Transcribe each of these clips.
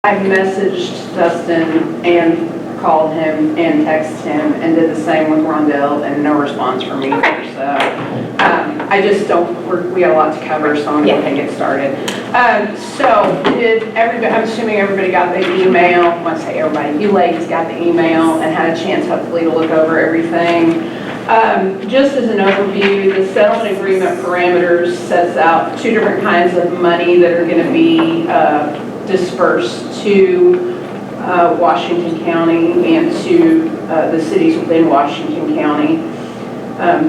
I messaged Dustin and called him and texted him and did the same with Rondell and no response from me. Okay. So I just don't, we got a lot to cover, so I'm going to get started. So did everybody, I'm assuming everybody got the email. I want to say everybody, you ladies got the email and had a chance hopefully to look over everything. Just as an overview, the settlement agreement parameters sets out two different kinds of money that are going to be dispersed to Washington County and to the cities within Washington County.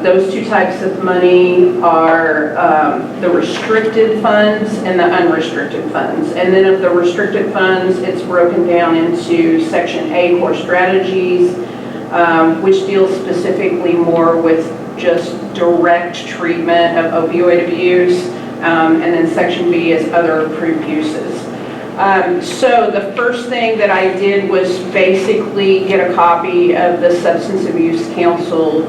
Those two types of money are the restricted funds and the unrestricted funds. And then of the restricted funds, it's broken down into Section A, core strategies, which deals specifically more with just direct treatment of opioid abuse. And then Section B is other approved uses. So the first thing that I did was basically get a copy of the Substance Abuse Council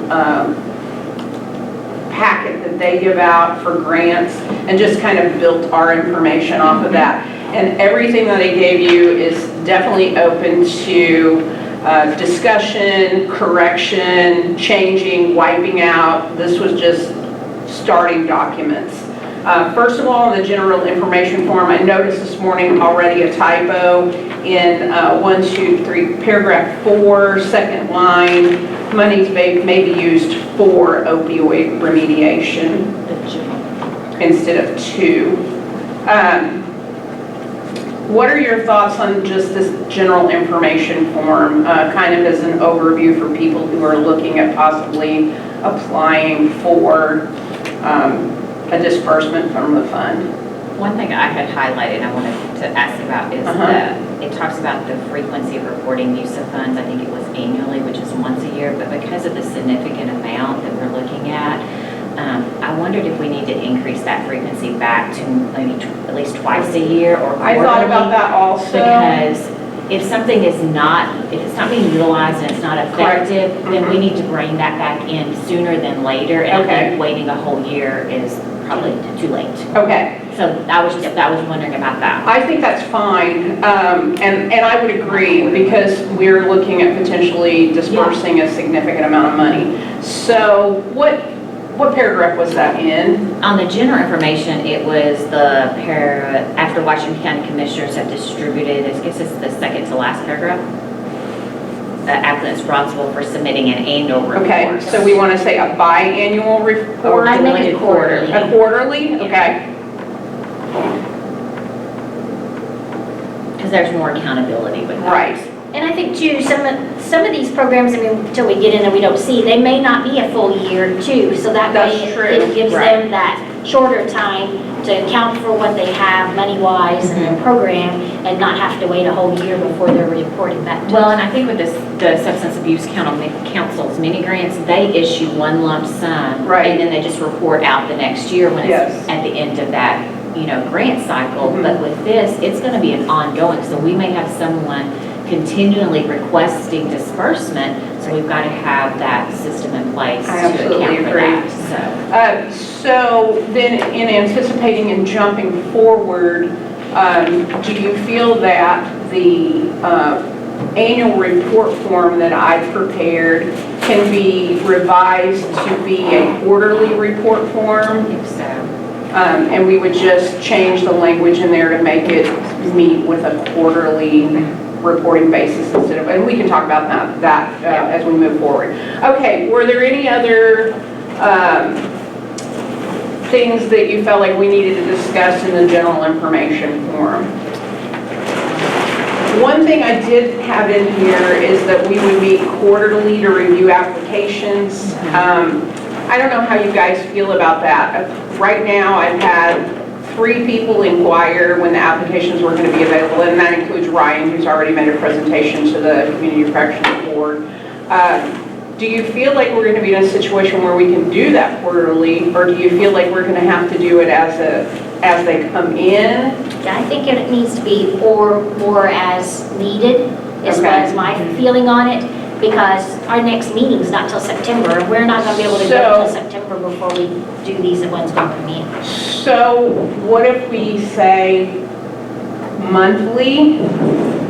packet that they give out for grants and just kind of built our information off of that. And everything that they gave you is definitely open to discussion, correction, changing, wiping out. This was just starting documents. First of all, in the general information form, I noticed this morning already a typo in paragraph 4, second line. Monies may be used for opioid remediation instead of to. What are your thoughts on just this general information form, kind of as an overview for people who are looking at possibly applying for a disbursement from the fund? One thing I had highlighted I wanted to ask about is that it talks about the frequency of reporting use of funds. I think it was annually, which is once a year, but because of the significant amount that we're looking at, I wondered if we need to increase that frequency back to maybe at least twice a year or quarterly. I thought about that also. Because if something is not, if it's not being utilized and it's not effective, then we need to bring that back in sooner than later. And I think waiting a whole year is probably too late. Okay. So I was wondering about that. I think that's fine, and I would agree because we're looking at potentially dispersing a significant amount of money. So what paragraph was that in? On the general information, it was the after Washington County Commissioners have distributed, I guess it's the second to last paragraph. The applicant is responsible for submitting an annual report. Okay, so we want to say a biannual report? I make it quarterly. A quarterly? Okay. Because there's more accountability with that. Right. And I think too, some of these programs, I mean, until we get in and we don't see, they may not be a full year too. So that way it gives them that shorter time to account for what they have money-wise in their program and not have to wait a whole year before they're reporting back to Well, us. and I think with the Substance Abuse Council's mini grants, they issue one lump sum. Right. And then they just report out the next year when it's at the end of that, grant cycle. But with this, it's going to be an ongoing. So we may have someone continually requesting disbursement, so we've got to have that system in place to account for that. So then in anticipating and jumping forward, do you feel that the annual report form that I prepared can be revised to be a quarterly report form? I think so. And we would just change the language in there to make it meet with a quarterly reporting basis instead of, and we can talk about that as we move forward. Okay, were there any other things that you felt like we needed to discuss in the general information form? One thing I did have in here is that we would meet quarterly to review applications. I don't know how you guys feel about that. Right now, I've had 3 people inquire when the applications were going to be available, and that includes Ryan, who's already made a presentation to the Community Corrections Board. Do you feel like we're going to be in a situation where we can do that quarterly, or do you feel like we're going to have to do it as they come in? Yeah, I think it needs to be more as needed is what my feeling on it, because our next meeting's not till September, and we're not going to be able to go until September before we do these ones when we come in. So what if we say monthly.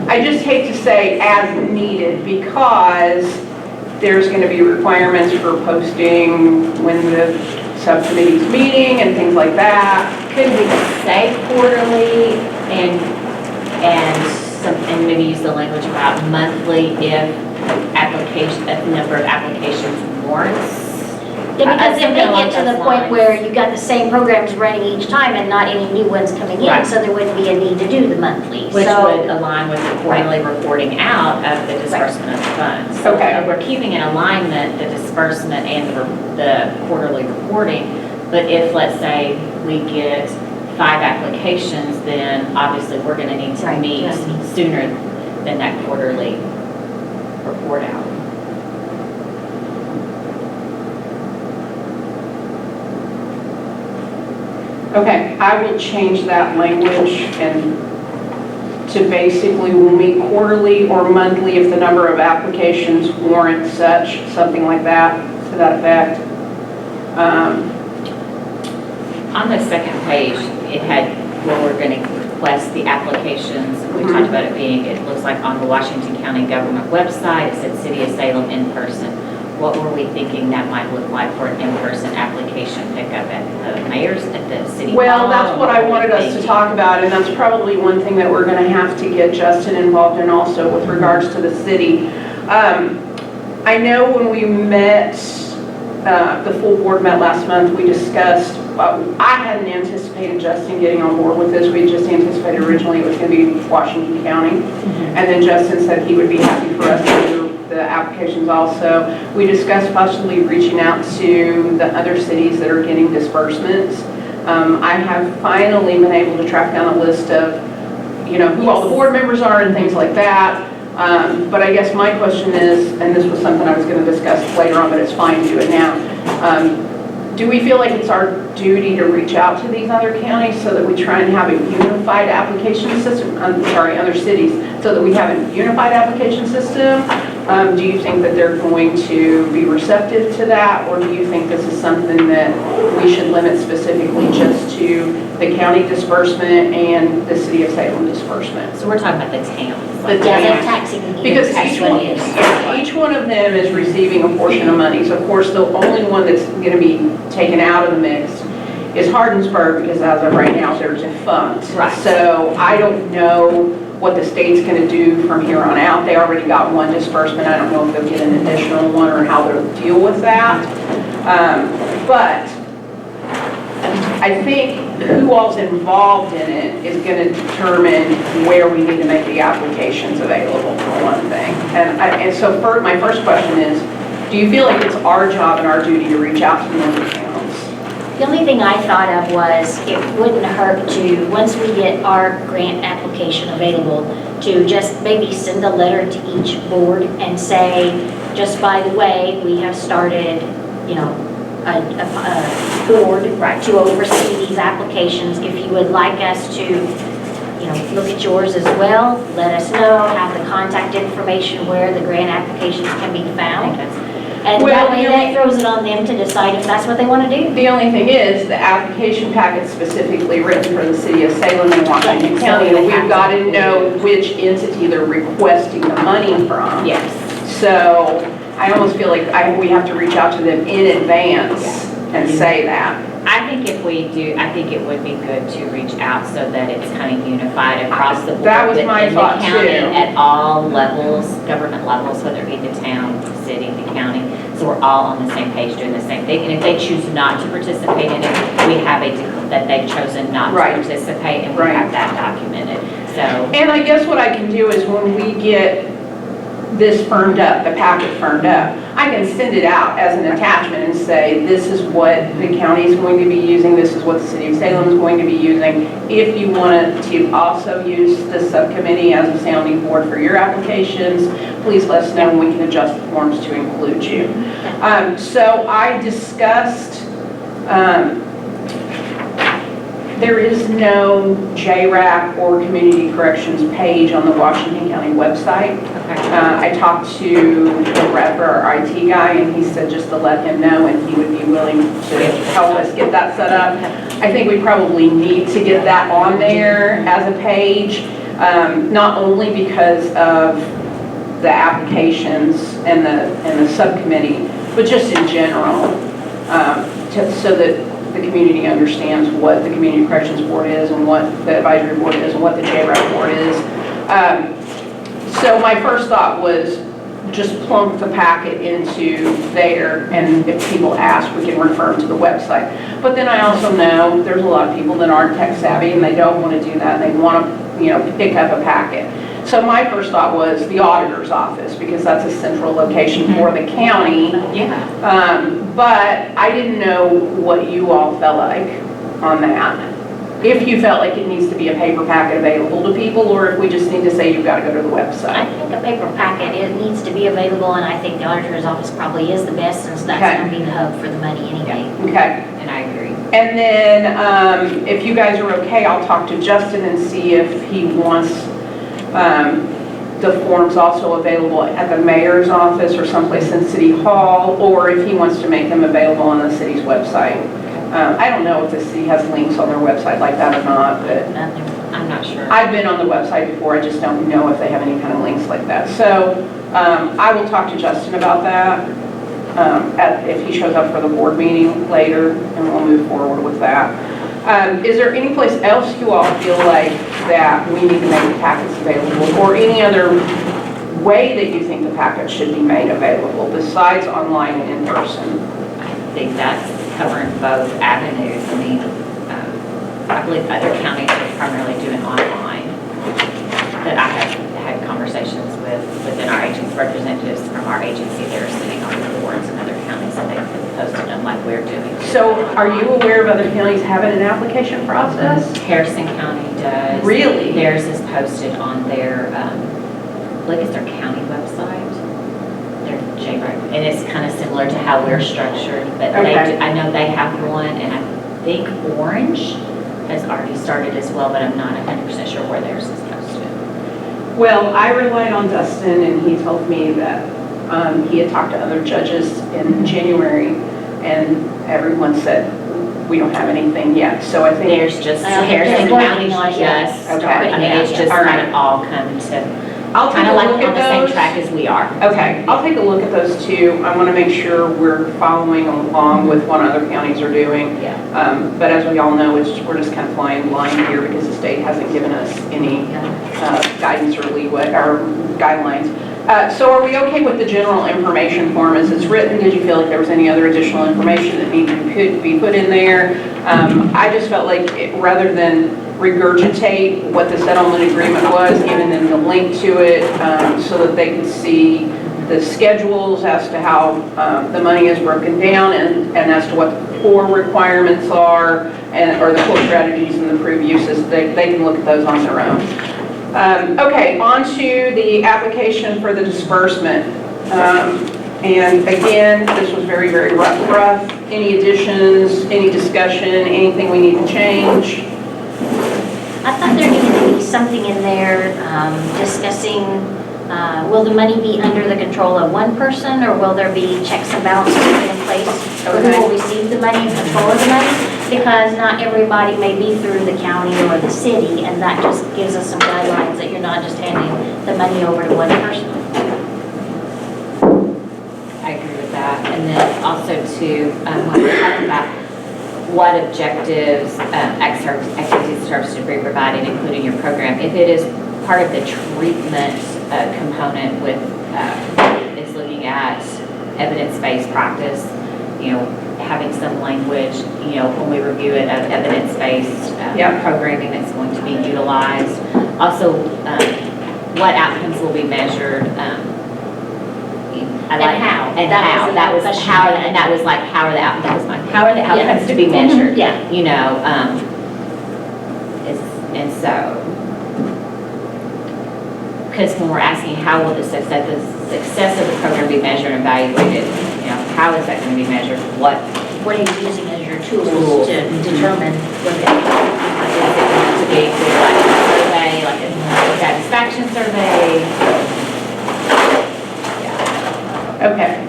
I just hate to say as needed because there's going to be requirements for posting when the subcommittee's meeting and things like that. Could we say quarterly and maybe use the language about monthly if the number of applications warrants? Yeah, because if they Something along get to the those point lines. where you got the same programs running each time and not any new ones coming in, Right. so there wouldn't be a need to do the monthly. Which So- would align with the quarterly reporting out of the disbursement of the funds. So Okay. we're keeping in alignment the disbursement and the quarterly reporting, but if, let's say, we get 5 applications, then obviously we're gonna need to Right, meet yeah. sooner than that quarterly report out. Okay, I will change that language and to basically we'll meet quarterly or monthly if the number of applications warrant such, something like that, to that effect. On the second page, it had where we're going to request the applications. We talked about it being, it looks like on the Washington County government website, it said City of Salem in person. What were we thinking that might look like for an in-person application pickup at the mayor's, at the city hall? Well, that's what I wanted us to talk about, and that's probably one thing that we're gonna have to get Justin involved in also with regards to the city. I know when we met, the full board met last month, we discussed, I hadn't anticipated Justin getting on board with this. We just anticipated originally it was gonna be Washington County. And then Justin said he would be happy for us to do the applications also. We discussed possibly reaching out to the other cities that are getting disbursements. I have finally been able to track down a list of, who all the board members are and things like that. But I guess my question is, and this was something I was going to discuss later on, but it's fine to do it now. Do we feel like it's our duty to reach out to these other counties so that we try and have a unified application system? Other cities, so that we have a unified application system? Do you think that they're going to be receptive to that? Or do you think this is something that we should limit specifically just to the county disbursement and the City of Salem disbursement? So we're talking about the towns. The Yeah, they're towns. taxing. Because that's what it is. each one of them is receiving a portion of money. So of course, the only one that's going to be taken out of the mix is Hardensburg, because as of right now, they're defunct. Right. So I don't know what the state's going to do from here on out. They already got one disbursement. I don't know if they'll get an additional one or how they'll deal with that. But I think who all's involved in it is going to determine where we need to make the applications available, for one thing. And so my first question is, do you feel like it's our job and our duty to reach out to the other towns? The only thing I thought of was it wouldn't hurt to, once we get our grant application available, to just maybe send a letter to each board and say, just by the way, we have started, a board to oversee these applications. If you would like us to, look at yours as well, let us know, have the contact information where the grant applications can be found. And that way that throws it on them to decide if that's what they want to do. The only thing is, the application packet's specifically written for the City of Salem and Washington County, and we've got to know which entity they're requesting the money from. Yes. So I almost feel like we have to reach out to them in advance and say that. I think if we do, I think it would be good to reach out so that it's kind of unified across the board. That was my within thought, the county, too. at all levels, government levels, whether it be the town, the city, the county. So we're all on the same page doing the same thing. And if they choose not to participate in it, we have that they've chosen not to participate, and we have that documented. So. And I guess what I can do is when we get this firmed up, the packet firmed up, I can send it out as an attachment and say, this is what the county is going to be using, this is what the City of Salem is going to be using. If you wanted to also use the subcommittee as a sounding board for your applications, please let us know and we can adjust the forms to include you. So I discussed, there is no JRAC or Community Corrections page on the Washington County website. I talked to the rep or our IT guy, and he said just to let him know, and he would be willing to help us get that set up. I think we probably need to get that on there as a page. not only because of the applications and the subcommittee, but just in general, so that the community understands what the Community Corrections Board is and what the Advisory Board is and what the JRAC Board is. So my first thought was just plunk the packet into there, and if people ask, we can refer them to the website. But then I also know there's a lot of people that aren't tech savvy and they don't want to do that. They want to, pick up a packet. So my first thought was the auditor's office, because that's a central location for the county. Yeah. But I didn't know what you all felt like on that. If you felt like it needs to be a paper packet available to people, or if we just need to say you've got to go to the I website. think a paper packet, it needs to be available, and I think the auditor's office probably is the best, since that's Okay. going to be the hub for the money anyway. Okay. And I agree. And then if you guys are okay, I'll talk to Justin and see if he wants the forms also available at the mayor's office or someplace in City Hall, or if he wants to make them available on the city's website. I don't know if the city has links on their website like that or not, but I'm not sure. I've been on the website before, I just don't know if they have any kind of links like that. So I will talk to Justin about that if he shows up for the board meeting later, and we'll move forward with that. Is there any place else you all feel like that we need to make the packets available, or any other way that you think the packets should be made available besides online and in person? I think that's covering both avenues. I mean, I believe other counties are primarily doing online. That I have had conversations within our agency, representatives from our agency that are sitting on the boards in other counties, and they've posted them like we're doing. So are you aware of other counties having an application process? Harrison County does. Really? Theirs is posted on their, I believe it's their county website, their JRAC, and it's kind of similar to how we're structured, but Okay. I know they have one, and I think Orange has already started as well, but I'm not 100% sure where theirs is posted. Well, I relied on Dustin, and he told me that he had talked to other judges in January, and everyone said, we don't have anything yet. So I think There's just, Harrison County just Okay. started. I mean, it's just All right. kind of all come to, I'll take kind a of like look on at the same those. track as we are. Okay, I'll take a look at those too. I want to make sure we're following along with what other counties are doing. Yeah. But as we all know, we're just kind of flying blind here because the state hasn't given us any guidance or leeway or guidelines. So are we okay with the general information form as it's written? Did you feel like there was any other additional information that needed to be put in there? I just felt like rather than regurgitate what the settlement agreement was, giving them the link to it so that they could see the schedules as to how the money is broken down and as to what the core requirements are or the core strategies and the approved uses. They can look at those on their own. Okay, on to the application for the disbursement. And again, this was very, very rough. Any additions, any discussion, anything we need to change? I thought there needed to be something in there discussing, will the money be under the control of one person, or will there be checks and balances put in place for who will receive the money and control of the money? Because not everybody may be through the county or the city, and that just gives us some guidelines that you're not just handing the money over to one person. I agree with that. And then also too, when we're talking about what objectives, activities, and services to be provided, including your program, if it is part of the treatment component with, is looking at evidence-based practice, having some language, when we review it of evidence-based programming that's going to be utilized. Also, what outcomes will be measured, And how. And That how. was That was question how, I had. and that was like, how are the outcomes to be Yeah. measured? Yeah. And so, because when we're asking how will the success of the program be measured and evaluated, how is that going to be measured? What What are you using as your tools Tools. to determine what is it going to be? Through like a survey, like a satisfaction survey? Okay.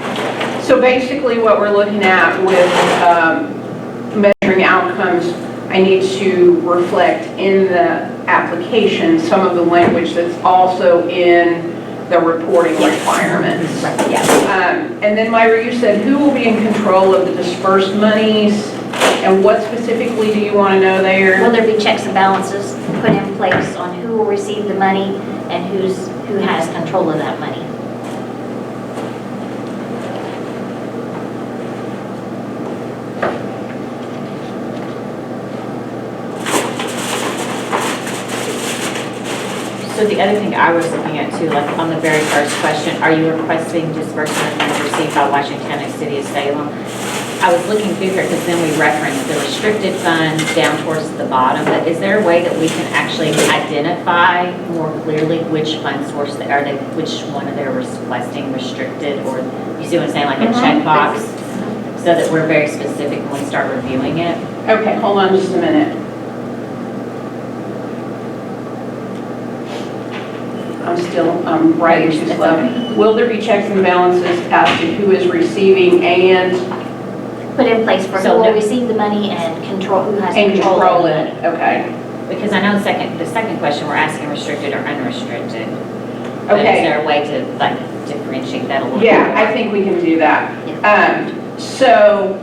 So basically what we're looking at with measuring outcomes, I I need to reflect in the application some of the language that's also in the reporting requirements. And then Myra, you said who will be in control of the dispersed monies, and what specifically do you want to know there? Will there be checks and balances put in place on who will receive the money and who has control of that money? So the other thing I was looking at too, like on the very first question, are you requesting disbursement of funds received by Washington County, City of Salem? I was looking through here because then we referenced the restricted funds down towards the bottom, but is there a way that we can actually identify more clearly which fund source they are, which one of they're requesting restricted, or you see what I'm saying, like a checkbox, so that we're very specific when we start reviewing it? Okay, hold on just a minute. I'm writing too slow. Will there be checks and balances as to who is receiving and Put in place for who will receive the money and control, who has control of the money. Okay. Because I know the second question, we're asking restricted or unrestricted. But is Okay. there a way to like differentiate that a little bit? Yeah, I think we can do that. So,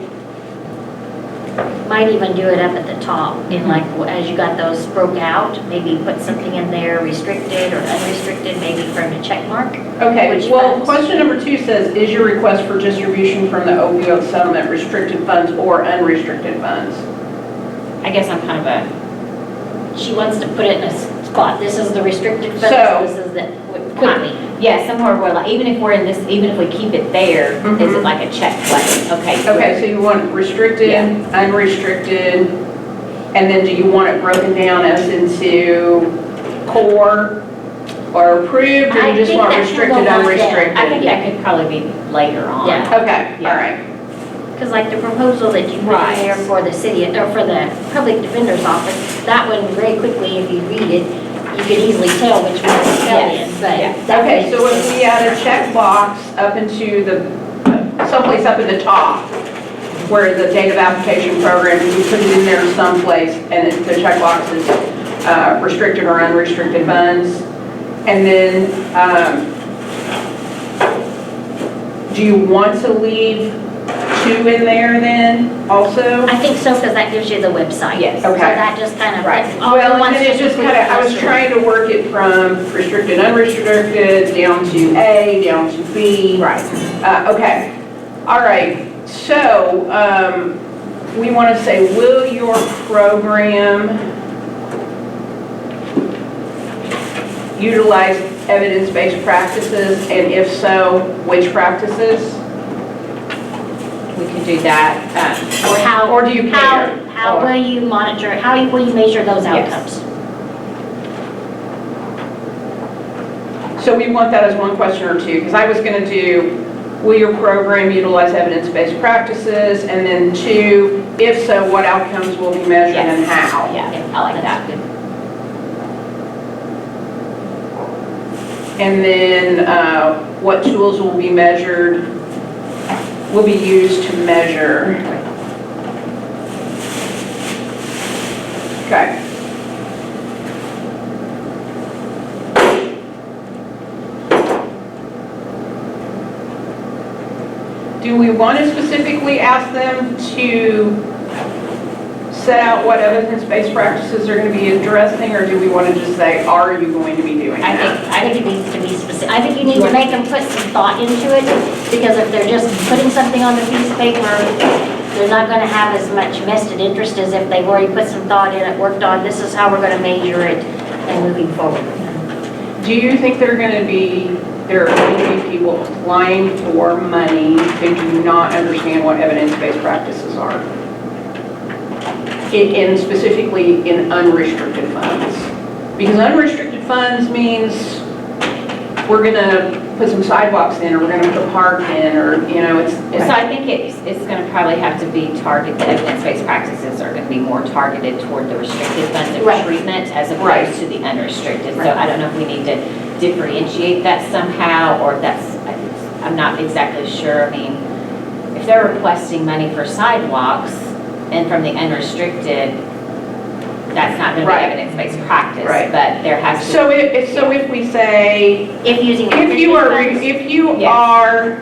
Might even do it up at the top in like, as you got those broke out, maybe put something in there, restricted or unrestricted, maybe from a check mark. okay, Which well, funds? question number 2 says, is your request for distribution from the opioid settlement restricted funds or unrestricted funds? I guess I'm kind of a, She wants to put it in a spot. This is the restricted funds, So- this is the, could be. yeah, somewhere where like, even if we're in this, even if we keep it there, is it like a check button? Okay. Okay, so you want restricted, Yeah. unrestricted, and then do you want it broken down as into core or approved, or I you just think want that can go restricted, on unrestricted? I think that could probably be later on. Yeah. Okay, all right. Because like the proposal that you put Right. in there for the city, or for the public defender's office, that one very quickly, if you read it, you could easily tell which one it fell in, Yes. but. Yeah. that Okay, makes so if sense. we add a checkbox up into the, someplace up at the top, where the date of application program, you put it in there someplace, and the checkbox is restricted or unrestricted funds, and then, do you want to leave 2 in there then, also? I think so, because that gives you the website. Yes. So Okay. that just kind of. Right. all the Well, and ones then it just include kind of, I was the- trying to work it from restricted, unrestricted, down to A, down to B. Right. Okay, all right, so, we want to say, will your program utilize evidence-based practices, and if so, which practices? We can do that. Or how. Or do you How, care? how Or- will you monitor, how will you measure those Yes. outcomes? So we want that as one question or 2, because I was going to do, will your program utilize evidence-based practices? And then 2, if so, what outcomes will be measured Yes. and how? Yeah, I like that. And then what tools will be measured, will be used to measure? Okay. Do we want to specifically ask them to set out what evidence-based practices are going to be addressing, or do we want to just say, are you going to be doing I that? I think it needs to be specific. I think you need to make them put some thought into it, because if they're just putting something on the piece of paper, they're not going to have as much vested interest as if they've already put some thought in it, worked on, this is how we're going to measure it, and moving forward. Do you think there are going to be people applying for money who do not understand what evidence-based practices are? In specifically in unrestricted funds? Because unrestricted funds means we're going to put some sidewalks in, or we're going to put a park in, or, you know, it's. So I think it's going to probably have to be targeted, the evidence-based practices are going to be more targeted toward the restricted funds and Right. treatment as Right. opposed to the unrestricted. So Right. I don't know if we need to differentiate that somehow, or I'm not exactly sure. I mean, if they're requesting money for sidewalks and from the unrestricted, that's not going to be Right. evidence-based practice, Right. but there has to. So if we say, If using. if you Yes. are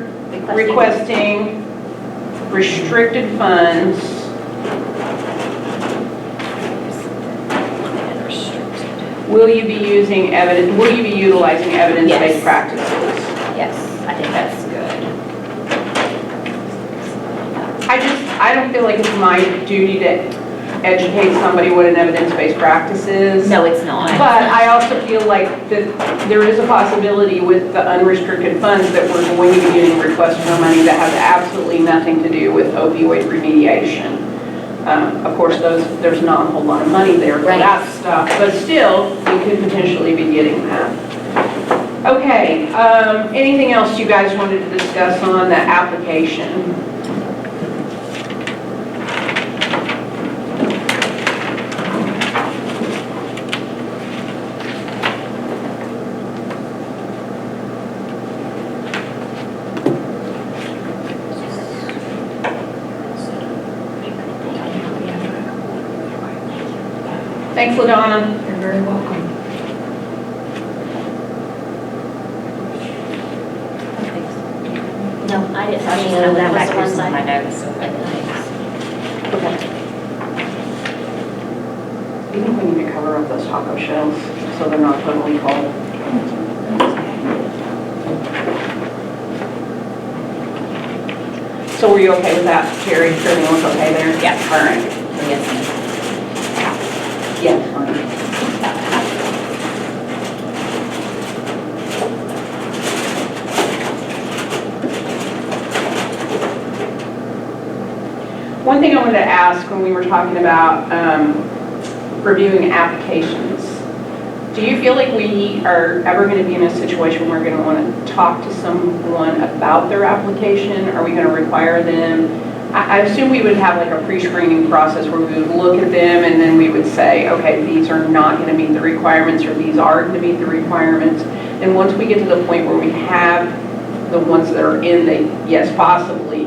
requesting restricted funds, will you be using will you be utilizing evidence-based Yes. practices? Yes, I think that's good. I don't feel like it's my duty to educate somebody what an evidence-based practice is. No, it's not. But I also feel like that there is a possibility with the unrestricted funds that we're going to be getting requests for money that has absolutely nothing to do with opioid remediation. Of course, there's not a whole lot of money there for Right. that stuff, but still, we could potentially be getting that. Okay, anything else you guys wanted to discuss on the application? Thanks, LaDonna. You're very welcome. No, I didn't, I was just that going was back the through one some of my side. notes, so thanks. Okay. Do you think we need to cover up those taco shells so they're not totally cold? So were you okay with that, Terry? Everything was okay there? Yeah. All right. Yes. Yeah, fine. One thing I wanted to ask when we were talking about reviewing applications, do you feel like we are ever going to be in a situation where we're going to want to talk to someone about their application? Are we going to require them? I assume we would have like a pre-screening process where we would look at them and then we would say, okay, these are not going to meet the requirements or these are going to meet the requirements. And once we get to the point where we have the ones that are in the yes, possibly,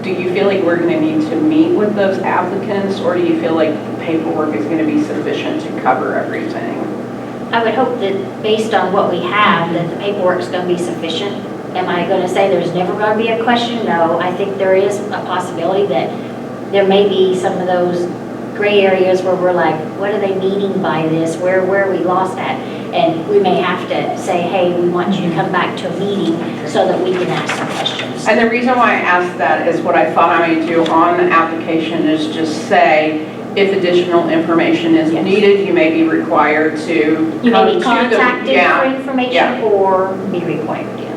do you feel like we're going to need to meet with those applicants, or do you feel like the paperwork is going to be sufficient to cover everything? I would hope that based on what we have, that the paperwork's going to be sufficient. Am I going to say there's never going to be a question? No, I think there is a possibility that there may be some of those gray areas where we're like, what are they meaning by this? Where are we lost at? And we may have to say, hey, we want you to come back to a meeting so that we can ask some questions. And the reason why I asked that is what I thought I might do on the application is just say, if additional information is Yes. needed, you may be required to You come may to be the- contacted yeah, for information yeah. or be required, yeah.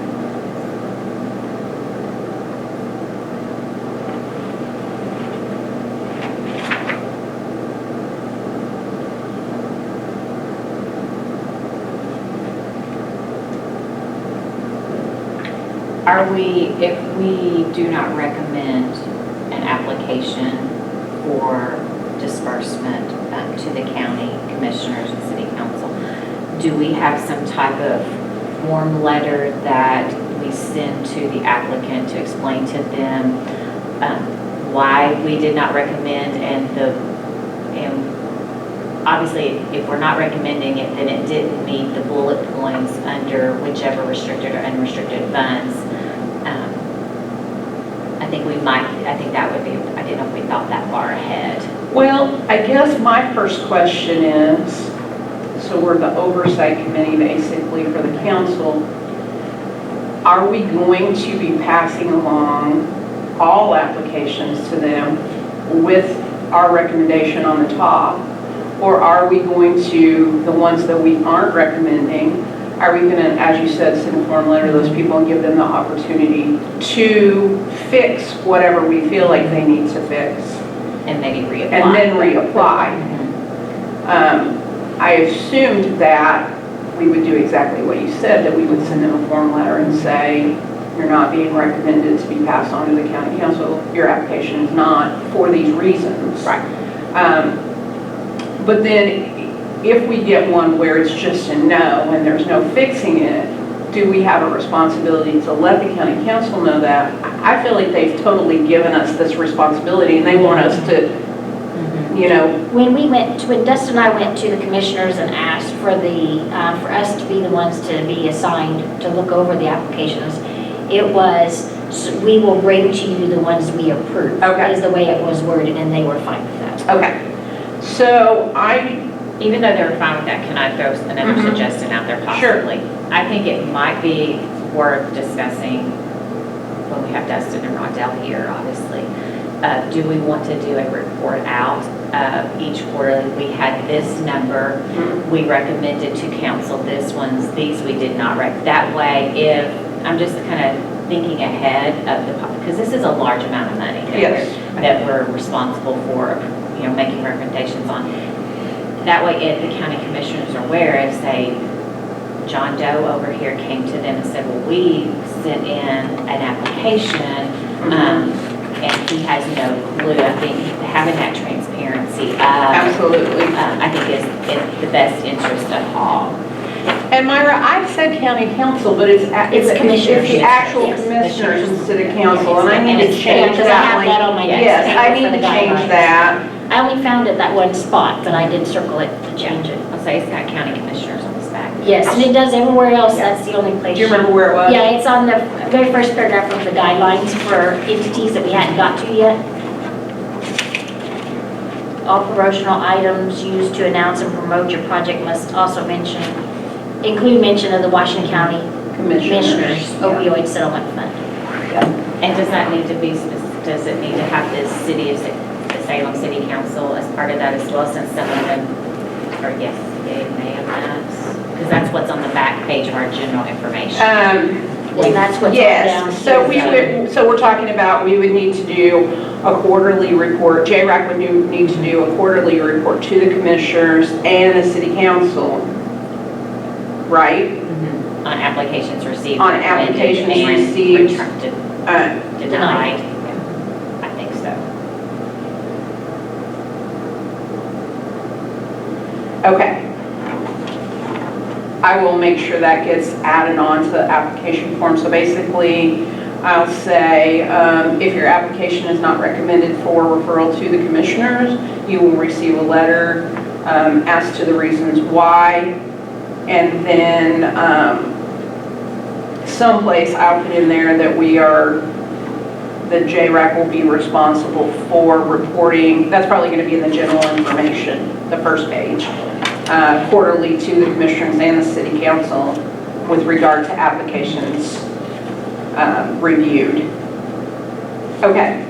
If we do not recommend an application for disbursement to the county commissioners and city council, do we have some type of form letter that we send to the applicant to explain to them why we did not recommend and obviously if we're not recommending it, then it didn't meet the bullet points under whichever restricted or unrestricted funds. I think that would be, I didn't know if we thought that far ahead. Well, I guess my first question is, so we're the oversight committee basically for the council, are we going to be passing along all applications to them with our recommendation on the top? Or are we going to, the ones that we aren't recommending, are we going to, as you said, send a form letter to those people and give them the opportunity to fix whatever we feel like they need to fix? And maybe reapply. And then reapply. I assumed that we would do exactly what you said, that we would send them a form letter and say, you're not being recommended to be passed on to the county council, your application is not for these reasons. Right. But then if we get one where it's just a no and there's no fixing it, do we have a responsibility to let the county council know that? I feel like they've totally given us this responsibility and they want us to When Dustin and I went to the commissioners and asked for for us to be the ones to be assigned to look over the applications, it was, we will bring to you the ones we approve. Okay. Is the way it was worded, and they were fine with that. Okay. So Even though they were fine with that, can I throw another Mhm. suggestion out there Sure. possibly? I think it might be worth discussing when we have Dustin and Rondell here, obviously. Do we want to do a report out each quarter? We had this number, we recommended to council this ones, these we did not that way. If I'm just kind of thinking ahead of because this is a large amount of money Yes. that we're responsible for, making recommendations on. That way, if the county commissioners are aware, if say John Doe over here came to them and said, well, we sent in an application, and he has no clue. I think having that transparency, absolutely. I think is in the best interest of all. And Myra, I said county council, but it's commissioners. It's the actual Yes. commissioners instead of council, and I need to Yes. change Because I that. have that on my desk. Yes, I need for the to change guidelines. that. I only found it that one spot, but I did circle it to change it. I'll say it's got county commissioners on this back. Yes, and it does everywhere else, Yeah. that's the only place. Do you remember where it was? Yeah, it's on the very first paragraph of the guidelines for entities that we hadn't got to yet. All promotional items used to announce and promote your project must also include mention of the Washington County Commissioners opioid settlement fund. And does that need to be, does it need to have the Salem City Council as part of that as well, since some of them are yes, they may have that? Because that's what's on the back page of our general information. And that's what's Yes, down so here. so we're talking about, we would need to do a quarterly report. JRAC would need to do a quarterly report to the commissioners and the city council, right? On applications received. On applications and received. Denied. I think so. Okay. I will make sure that gets added on to the application form. So basically, I'll say, if your application is not recommended for referral to the commissioners, you will receive a letter as to the reasons why. And then someplace I'll put in there that that JRAC will be responsible for reporting. That's probably going to be in the general information, the first page. Quarterly to the commissioners and the city council with regard to applications reviewed. Okay.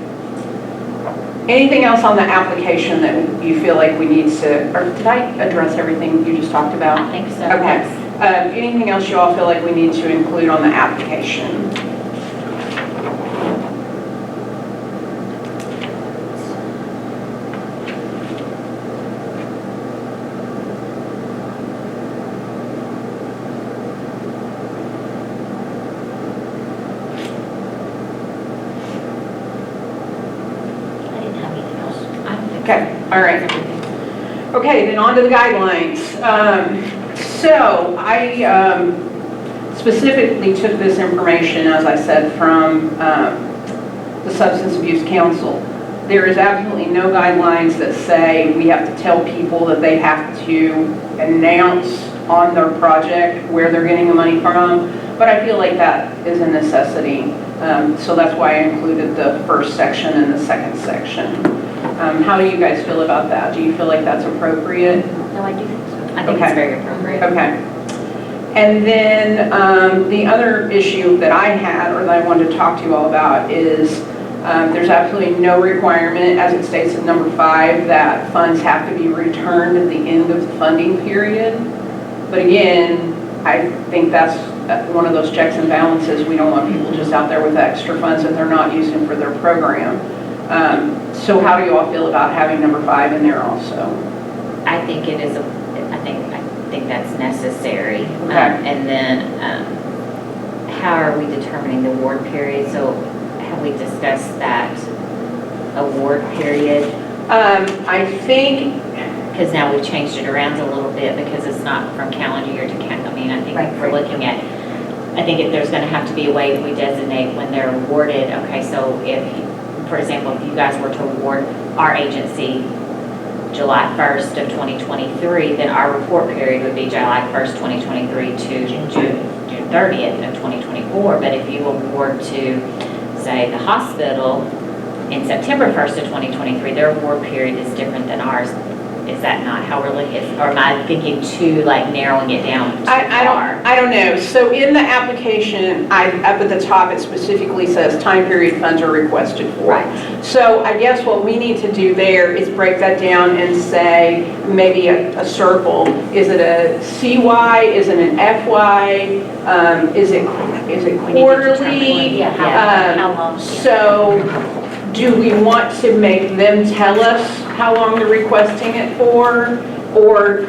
Anything else on the application that you feel like we need to, or did I address everything you just talked about? I think so. Okay. Anything else you all feel like we need to include on the application? I didn't have anything else. I don't think Okay, all right. Okay, then on to the guidelines. So I specifically took this information, as I said, from the Substance Abuse Council. There is absolutely no guidelines that say we have to tell people that they have to announce on their project where they're getting the money from, but I feel like that is a necessity. So that's why I included the first section and the second section. How do you guys feel about that? Do you feel like that's appropriate? No, I do think so. I think Okay. it's very appropriate. Okay. And then the other issue that I had, or that I wanted to talk to you all about, is there's absolutely no requirement, as it states in number 5, that funds have to be returned at the end of the funding period. But again, I think that's one of those checks and balances. We don't want people just out there with extra funds that they're not using for their program. So how do you all feel about having number 5 in there also? I think it is, I think that's necessary. Okay. And then, how are we determining the award period? So have we discussed that award period? I think, Because now we've changed it around a little bit because it's not from calendar year to calendar. I mean, I think if we're looking at, I think there's going to have to be a way that we designate when they're awarded. Okay, so if, for example, if you guys were to award our agency July 1st of 2023, then our report period would be July 1st, 2023 to June 30th of 2024. But if you award to, say, the hospital in September 1st of 2023, their award period is different than ours. Is that not how we're looking at, or am I thinking too, like, narrowing it down too far? I don't know. So in the application, up at the top, it specifically says time period funds are requested for. Right. So I guess what we need to do there is break that down and say, maybe a circle. Is it a CY? Is it an FY? Is it quarterly? Yeah, how long? So do we want to make them tell us how long they're requesting it for? Or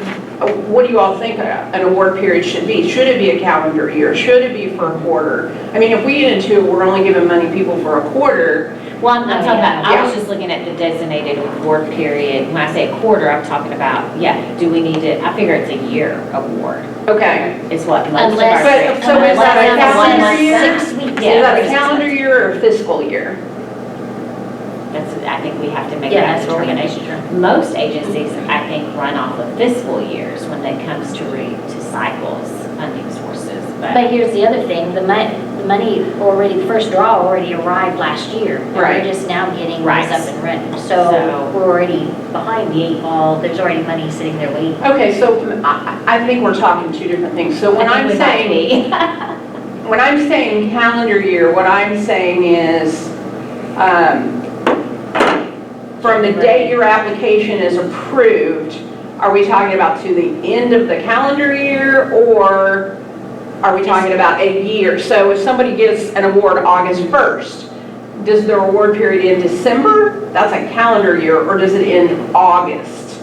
what do you all think an award period should be? Should it be a calendar year? Should it be for a quarter? I mean, if we get into it, we're only giving money people for a quarter. Well, I'm talking about, I was Yeah. just looking at the designated award period. When I say a quarter, I'm talking about, do we need it? I figure it's a year award. Okay. Is what most of Unless, our. But- so is that a unless calendar it's year? 6 weeks. Yeah. Is that a calendar year or a fiscal year? I think we have to make Yeah, that that's what we determination. Most agencies, I think, run off of fiscal years when it comes to cycles, funding sources, But here's the other thing, the money already, the first draw already arrived last year. And Right. We're just now getting Right. this up and running. So So- we're already behind the 8 ball. There's already money sitting there waiting. Okay, so I think we're talking two different things. So when I'm saying, when I'm saying calendar year, what I'm saying is, from the date your application is approved, are we talking about to the end of the calendar year, or are we talking about a year? So if somebody gets an award August 1st, does their award period end December? That's a calendar year, or does it end August,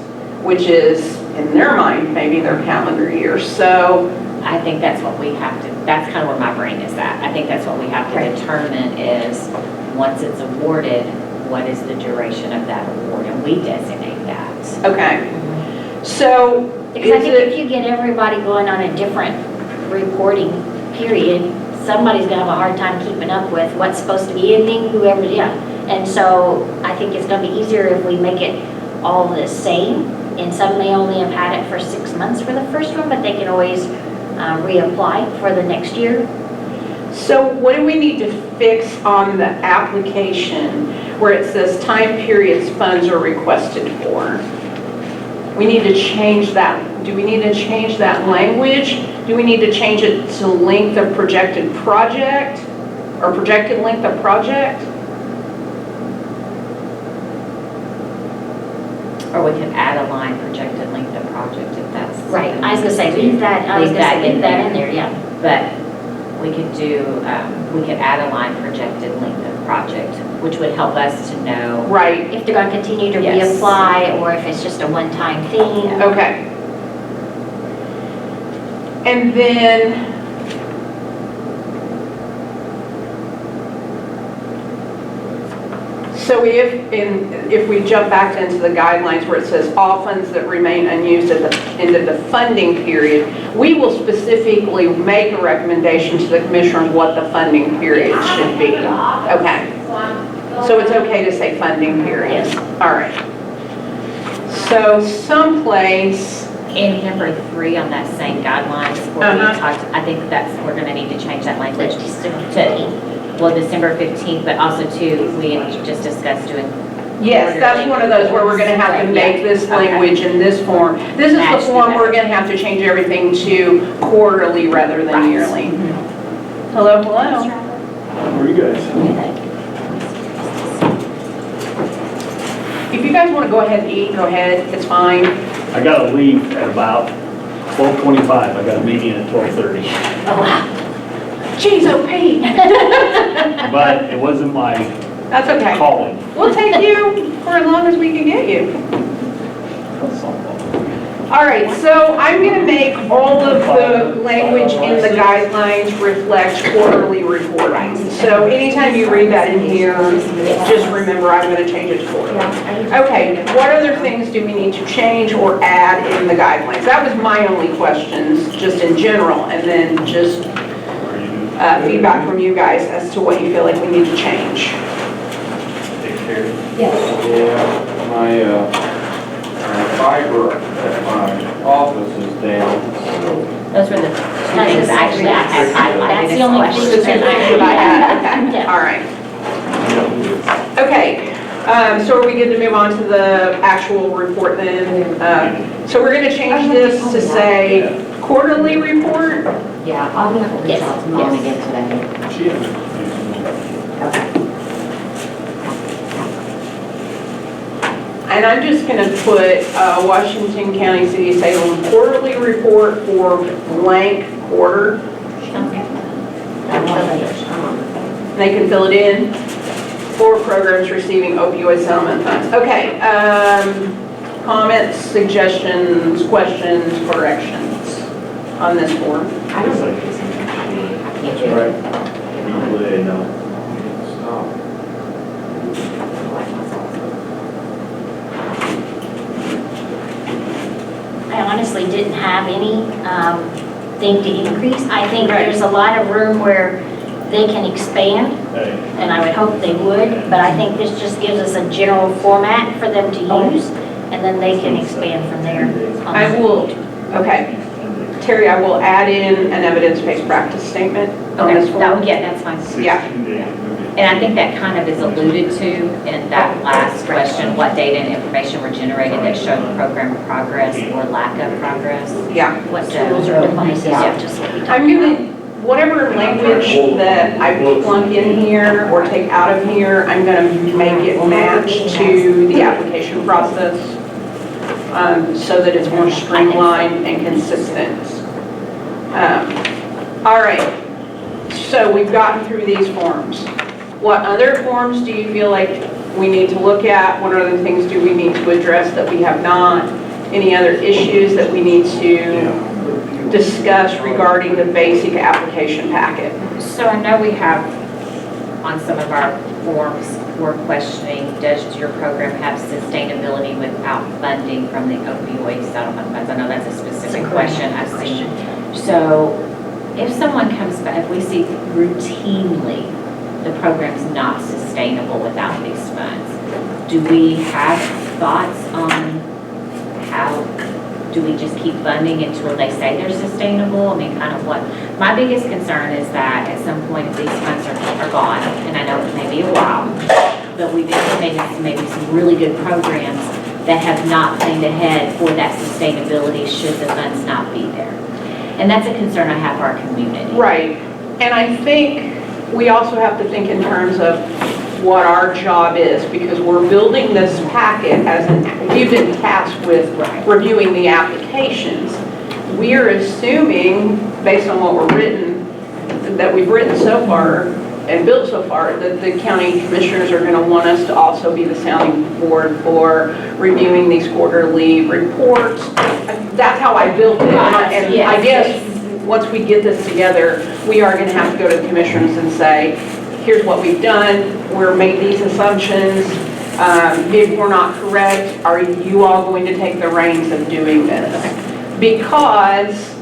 which is, in their mind, maybe their calendar year? So, I think that's what we have to, that's kind of where my brain is at. I think that's what we have to Right. determine is, once it's awarded, what is the duration of that award? And we designate that. okay. So, Because I is think it, if you get everybody going on a different reporting period, somebody's gonna have a hard time keeping up with what's supposed to be ending, whoever, And so I think it's gonna be easier if we make it all the same. And some may only have had it for 6 months for the first one, but they can always reapply for the next year. so what do we need to fix on the application where it says time periods funds are requested for? We need to change that. Do we need to change that language? Do we need to change it to length of projected project or projected length of project? Or we could add a line, projected length of project, if that's. Right, something I was gonna say, we leave that, I was Leave gonna that say, leave in that there. in there, yeah. But we could do, we could add a line, projected length of project, which would help us to know. Right, If they're gonna continue to Yes. reapply, or if it's just a one-time thing. okay. And then, so if we jump back into the guidelines where it says all funds that remain unused at the end of the funding period, we will specifically make a recommendation to the commissioners what the funding period should be. Okay. So it's okay to say funding period? Yes. All right. So someplace, In number 3 on that same guidelines, where we talked, I think we're gonna need to change that language to, December 15th, but also too, we just discussed doing. yes, that's one of those where we're gonna have to make this language in this form. This is the Match form together. we're gonna have to change everything to quarterly rather than Right. yearly. Hello, hello. Where are you guys? If you guys wanna go ahead and eat, go ahead, it's fine. I gotta leave at about 12:25. I got a meeting at 12:30. Oh, wow. Jeez, oh Pete. But it wasn't my That's okay. calling. We'll take you for as long as we can get you. All right, so I'm going to make all of the language in the guidelines reflect quarterly reporting. So anytime you read that in here, just remember I'm going to change it to quarterly. Okay, what other things do we need to change or add in the guidelines? That was my only questions, just in general, and then just feedback from you guys as to what you feel like we need to change. Take care. Yeah, my fiber at my office is down, so. Those were the two things actually I had highlighted. That's the as only questions. The two things that I had, okay, Yeah. all right. Okay, so are we good to move on to the actual report then? So we're gonna change this to say quarterly report? Yeah, I'll have to reach out to Mom again today. She has to do some more. Okay. And I'm just gonna put Washington County City of Salem quarterly report for blank quarter. They can fill it in for programs receiving opioid settlement funds. Okay, comments, suggestions, questions, corrections on this form? I don't know. That's Can't you? right. Usually, no. Stop. I honestly didn't have any thing to increase. I think Right. there's a lot of room where they can expand, Hey, and I would hope they would, but I think this just gives us a general format for them to use, and then they can expand from there. I will, okay, Terry, I will add in an evidence-based practice statement on Okay, this form. yeah, that's fine. 16 days. And I think that kind of is alluded to in that last question, what data and information were generated that showed program progress or lack of progress? Yeah. What tools or devices, Yeah. just what we talked I'm about. gonna, whatever language that I plunk in here or take out of here, I'm gonna make it match to the application process, so that it's more streamlined and consistent. All right, so we've gotten through these forms. What other forms do you feel like we need to look at? What other things do we need to address that we have not? Any other issues that we need to discuss regarding the basic application packet? So I know we have, on some of our forms, we're questioning, does your program have sustainability without funding from the opioid settlement funds? I know that's a specific question I've seen. So if someone comes back, if we see routinely the program's not sustainable without these funds, do we have thoughts on how, do we just keep funding until they say they're sustainable? I mean, kind of what, my biggest concern is that at some point if these funds are gone, and I know it may be a while, but we've implemented maybe some really good programs that have not planned ahead for that sustainability should the funds not be there. And that's a concern I have for our community. Right, and I think we also have to think in terms of what our job is, because we're building this packet as we've been tasked with reviewing the applications. We are assuming, based on what we've written so far and built so far, that the county commissioners are going to want us to also be the sounding board for reviewing these quarterly reports. That's how I built it, and I guess once we get this together, we are going to have to go to the commissioners and say, here's what we've done, we're made these assumptions, if we're not correct, are you all going to take the reins of doing this? Because,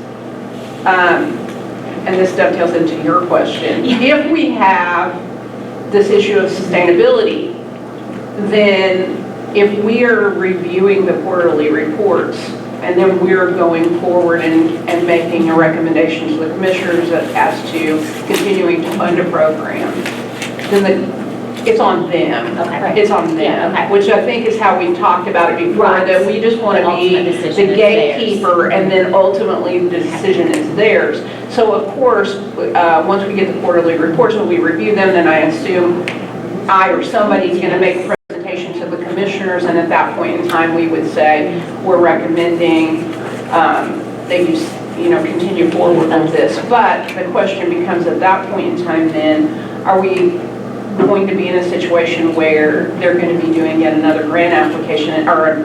and this dovetails into your question, if we have this issue of sustainability, then if we are reviewing the quarterly reports, and then we're going forward and making a recommendation to the commissioners as to continuing to fund a program, then it's on them. Okay. It's on them, Yeah, okay. which I think is how we talked about it before, Right. that we just want The to be ultimate the decision is gatekeeper, and then ultimately the decision is theirs. So of course, once we get the quarterly reports, when we review them, then I assume I or somebody's going to make a presentation to the commissioners, and at that point in time, we would say, we're recommending that you continue forward with this. But the question becomes at that point in time then, are we going to be in a situation where they're going to be doing yet another grant application or a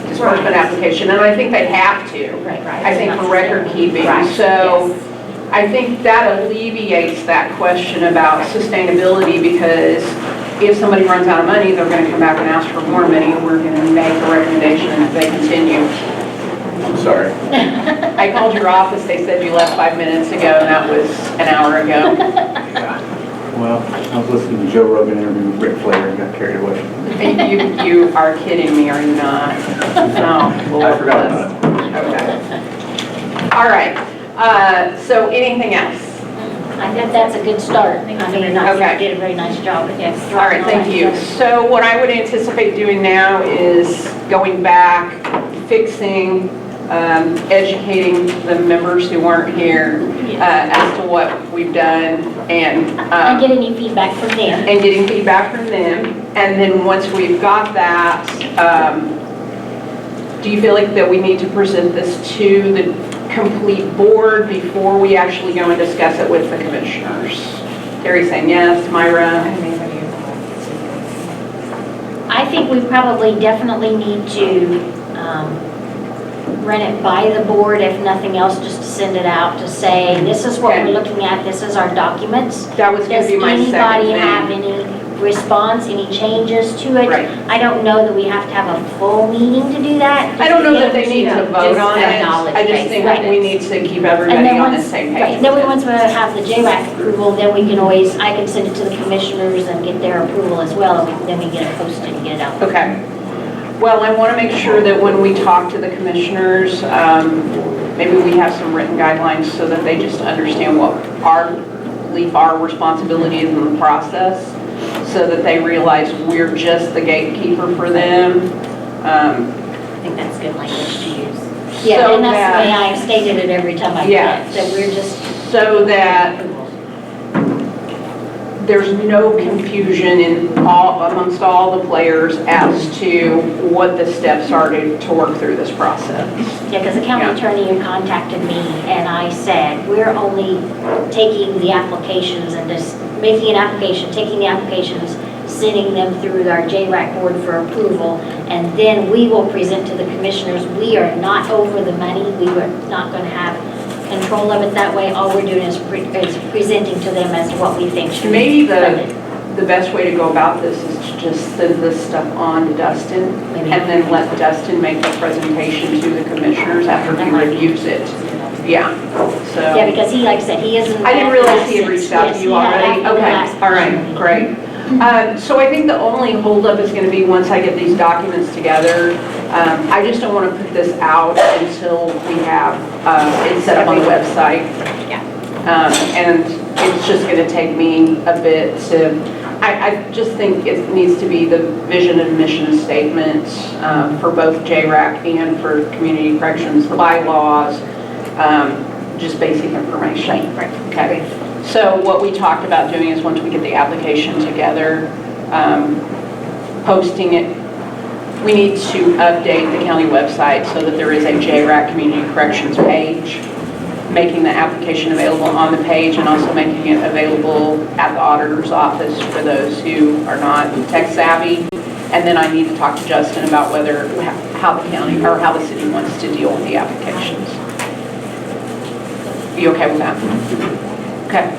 disbursement application? And I think they have to. Right. I think for record keeping. Right, So yes. I think that alleviates that question about sustainability, because if somebody runs out of money, they're going to come back and ask for more money, and we're going to make a recommendation that they continue. I'm sorry. I called your office, they said you left 5 minutes ago, and that was an hour ago. Well, I was listening to Joe Rogan interview with Ric Flair and got carried away. You are kidding me, are you not? No. I forgot about it. Okay. All right, so anything else? I think that's a good start. I mean, I think Okay. you did a very nice job, but yes. All right, thank you. So what I would anticipate doing now is going back, fixing, educating the members who weren't here as to what we've done And get any feedback from them. and getting feedback from them. And then once we've got that, do you feel like that we need to present this to the complete board before we actually go and discuss it with the commissioners? Terry saying yes, Myra? I think we probably definitely need to run it by the board, if nothing else, just to send it out to say, this is what Okay. we're looking at, this is our documents. That was going to be my second Does anybody thing. have any response, any changes to it? Right. I don't know that we have to have a full meeting to do that. I don't know that they need to vote just on it. acknowledge I just think that we need to keep And everybody then on the once, same right, page. then once we have the JRAC approval, then we can always, I can send it to the commissioners and get their approval as well, and then we get it posted and get it out. Okay. Well, I want to make sure that when we talk to the commissioners, maybe we have some written guidelines so that they just understand what our responsibility is in the process, so that they realize we're just the gatekeeper for them. I think that's good language to use. Yeah, So and that's the way that- I have stated it every time I Yeah. get, that we're just. So that there's no confusion amongst all the players as to what the steps are to work through this process. Yeah, because the county Yeah. attorney contacted me and I said, we're only taking the applications and just making an application, taking the applications, sending them through our JRAC board for approval, and then we will present to the commissioners. We are not over the money. We are not going to have control of it that way. All we're doing is presenting to them as to what we think should be Maybe funded. the best way to go about this is to just send this stuff on to Dustin, Maybe. and then let Dustin make the presentation to the commissioners after he reviews it. Yeah, so. Yeah, because he, like I said, he isn't. I didn't realize he had reached out to you already. Okay, all right, great. So I think the only holdup is going to be once I get these documents together. I just don't want to put this out until we have it set up on the website. Yeah. And it's just going to take me a bit to, I just think it needs to be the vision and mission statement for both JRAC and for community corrections, the bylaws, just basic information. Right. Okay. So what we talked about doing is once we get the application together, posting it, we need to update the county website so that there is a JRAC Community Corrections page, making the application available on the page and also making it available at the auditor's office for those who are not tech savvy. And then I need to talk to Justin about how the county or how the city wants to deal with the applications. You okay with that? Okay.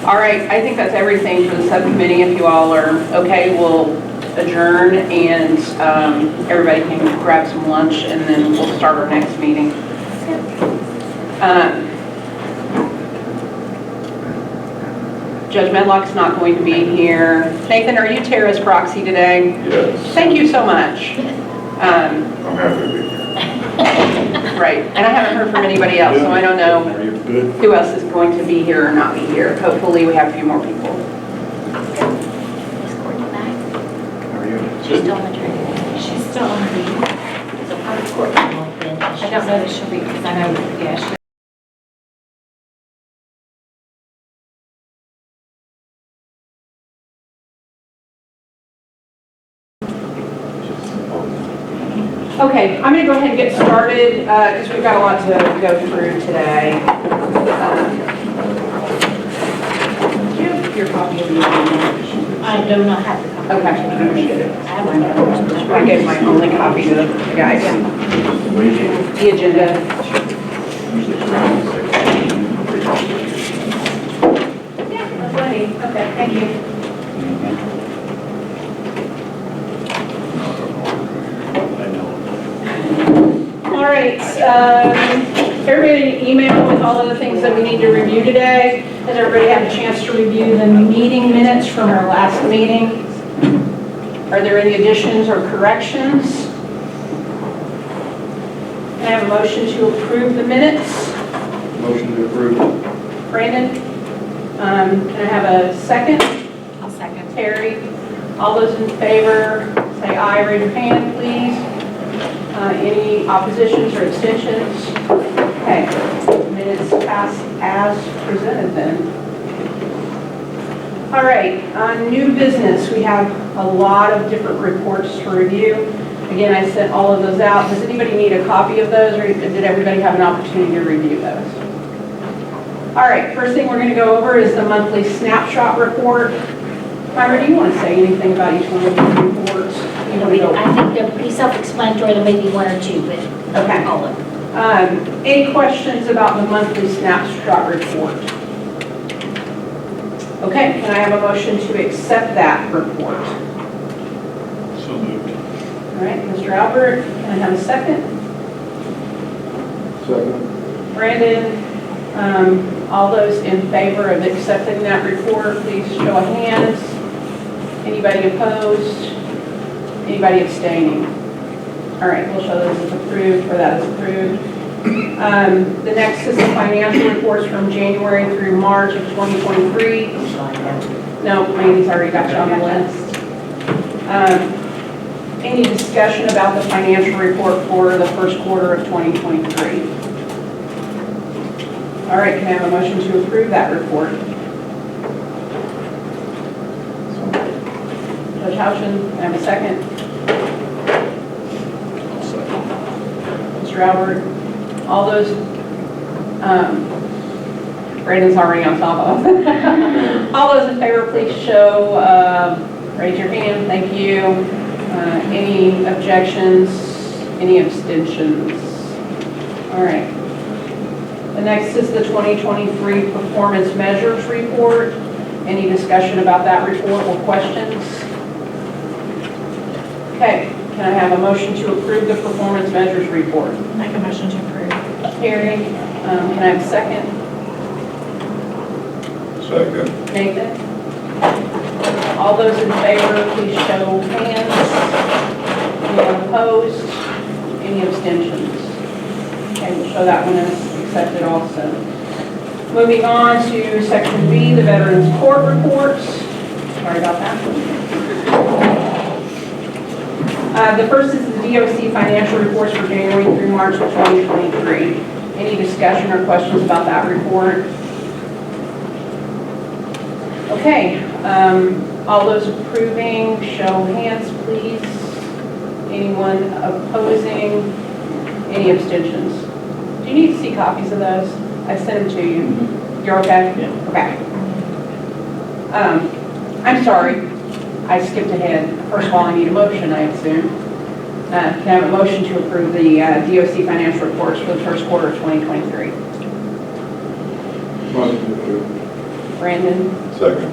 All right, I think that's everything for the subcommittee. If you all are okay, we'll adjourn and everybody can grab some lunch and then we'll start our next meeting. Judge Medlock's not going to be here. Nathan, are you Tara's proxy today? Yes, Thank you so much. I'm happy to be here. Right, and I haven't heard from anybody else, so I don't know Are you good? who else is going to be here or not be here. Hopefully, we have a few more people. Is Courtney back? How are you? She's still on maternity. She's still on her leave. So probably Courtney will finish. I don't know that she'll be, because I know, yeah, she Okay, I'm going to go ahead and get started because we've got a lot to go through today. Do you have your copy of the agenda? I do not have the copy. Okay. I have my notes. I gave my only copy to the guys. The agenda. Yeah, that's plenty. Okay, thank you. I know. All right, Everybody an email with all of the things that we need to review today. Has everybody had a chance to review the meeting minutes from our last meeting? Are there any additions or corrections? Can I have a motion to approve the minutes? Motion to approve. Brandon? Can I have a second? I'll second. Terry? All those in favor, say aye, raise your hand, please. Any oppositions or abstentions? Okay, minutes pass as presented then. All right, on new business, we have a lot of different reports to review. Again, I sent all of those out. Does anybody need a copy of those, or did everybody have an opportunity to review those? All right, first thing we're going to go over is the monthly snapshot report. Myra, do you want to say anything about each one of these reports? You want to go? I think they're pretty self-explanatory, there may be one or two, but Okay. all of them. Any questions about the monthly snapshot report? Okay, can I have a motion to accept that report? So moved. All right, Mr. Albert, can I have a second? Second. Brandon, all those in favor of accepting that report, please show of hands. Anybody opposed? Anybody abstaining? All right, we'll show those as approved, or that is approved. The next is the financial reports from January through March of 2023. No, Randy's already got you on the list. Any discussion about the financial report for the first quarter of 2023? All right, can I have a motion to approve that report? Judge Houchin, can I have a second? Mr. Albert, all those, Brandon's already on top of. All those in favor, please show, raise your hand, thank you. Any objections, any abstentions? All right. The next is the 2023 performance measures report. Any discussion about that report or questions? Okay, can I have a motion to approve the performance measures report? Make a motion to approve. Terry, can I have a second? Second. Nathan? All those in favor, please show hands. Anyone opposed? Any abstentions? Okay, we'll show that one as accepted also. Moving on to section B, the Veterans Court reports. Sorry about that. The first is the DOC financial reports for January through March of 2023. Any discussion or questions about that report? Okay, all those approving, show hands, please. Anyone opposing? Any abstentions? Do you need to see copies of those? I sent them to you. You're okay? Yeah. Okay. I'm sorry, I skipped ahead. First of all, I need a motion, I assume. Can I have a motion to approve the DOC financial reports for the first quarter of 2023? Motion to approve. Brandon? Second.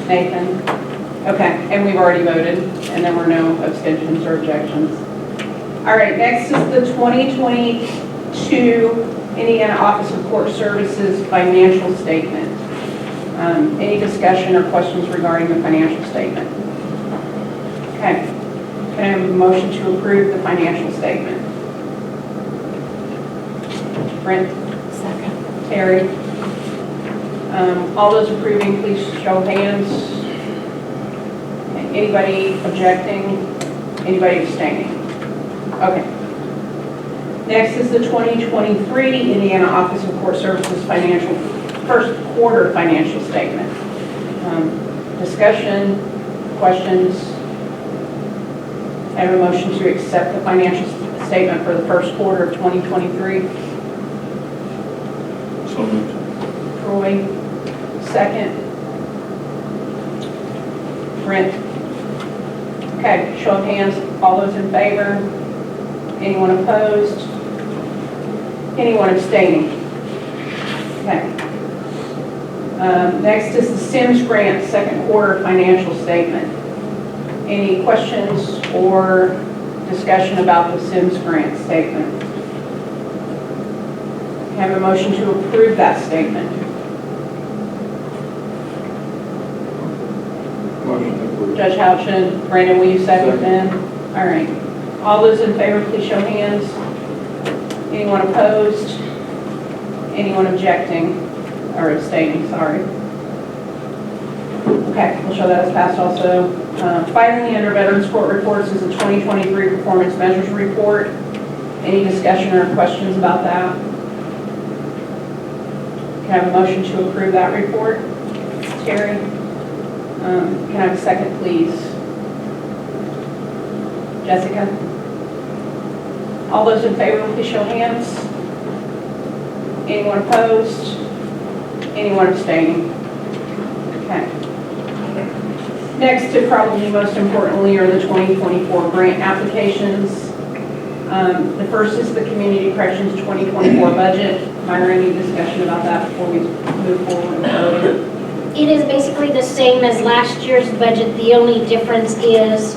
Nathan? Okay, and we've already voted, and there were no abstentions or objections. All right, next is the 2022 Indiana Office of Court Services financial statement. Any discussion or questions regarding the financial statement? Okay, can I have a motion to approve the financial statement? Brent? Second. Terry? All those approving, please show hands. Anybody objecting? Anybody abstaining? Okay. Next is the 2023 Indiana Office of Court Services financial, first quarter financial statement. Discussion, questions? I have a motion to accept the financial statement for the first quarter of 2023. So moved. Troy, second. Brent. Okay, show of hands. All those in favor? Anyone opposed? Anyone abstaining? Okay. Next is the Sims Grant second quarter financial statement. Any questions or discussion about the Sims Grant statement? I have a motion to approve that statement? Motion approved. Judge Houchin, Brandon, will you second then? All right. All those in favor, please show hands. Anyone opposed? Anyone objecting or abstaining, sorry. Okay, we'll show that as passed also. Finally, under Veterans Court reports is the 2023 Performance Measures Report. Any discussion or questions about that? Can I have a motion to approve that report? Terry? Can I have a second, please? Jessica? All those in favor, please show hands. Anyone opposed? Anyone abstaining? Okay. Next, and probably most importantly, are the 2024 grant applications. The first is the Community Corrections 2024 budget. Myra, any discussion about that before we move forward and vote? It is basically the same as last year's budget. The only difference is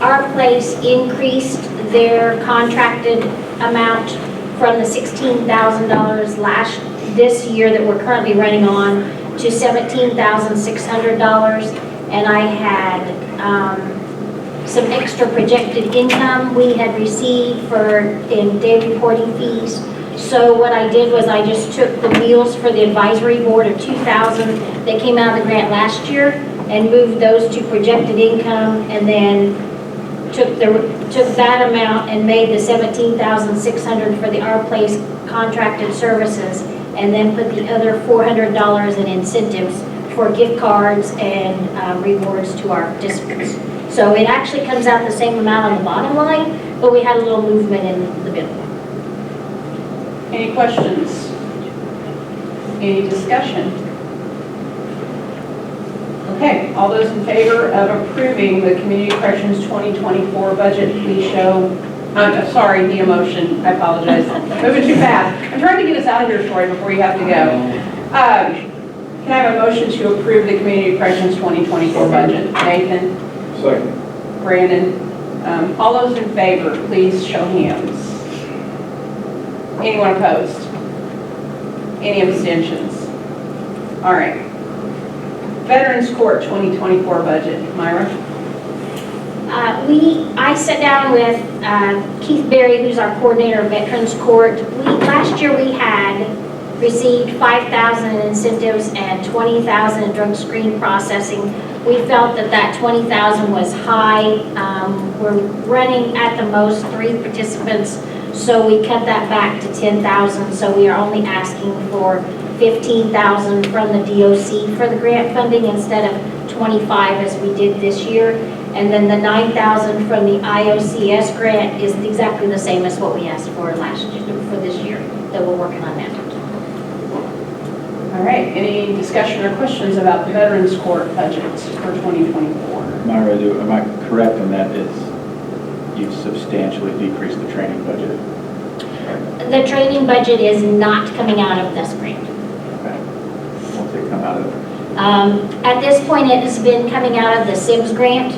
our place increased their contracted amount from the $16,000 this year that we're currently running on to $17,600. And I had some extra projected income we had received in day reporting fees. So what I did was I just took the meals for the advisory board of $2,000 that came out of the grant last year and moved those to projected income, and then took that amount and made the $17,600 for the Our Place contracted services, and then put the other $400 in incentives for gift cards and rewards to our participants. So it actually comes out the same amount on the bottom line, but we had a little movement in the bill. Any questions? Any discussion? Okay, all those in favor of approving the Community Corrections 2024 budget, please show, sorry, the emotion, I apologize. Moving too fast. I'm trying to get us out of here, Troy, before you have to go. Can I have a motion to approve the Community Corrections 2024 budget? Nathan? Second. Brandon? All those in favor, please show hands. Anyone opposed? Any abstentions? All right. Veterans Court 2024 budget. Myra? I sat down with Keith Berry, who's our coordinator of Veterans Court. Last year we had received $5,000 in incentives and $20,000 in drug screen processing. We felt that $20,000 was high. We're running at the most 3 participants, so we cut that back to $10,000. So we are only asking for $15,000 from the DOC for the grant funding instead of $25,000 as we did this year. And then the $9,000 from the IOCS grant is exactly the same as what we asked for last year, for this year, that we're working on that. All right, any discussion or questions about the Veterans Court budget for 2024? Myra, am I correct in that you've substantially decreased the training budget? The training budget is not coming out of this grant. Okay. Won't they come out of it? At this point, it has been coming out of the SIMS grant.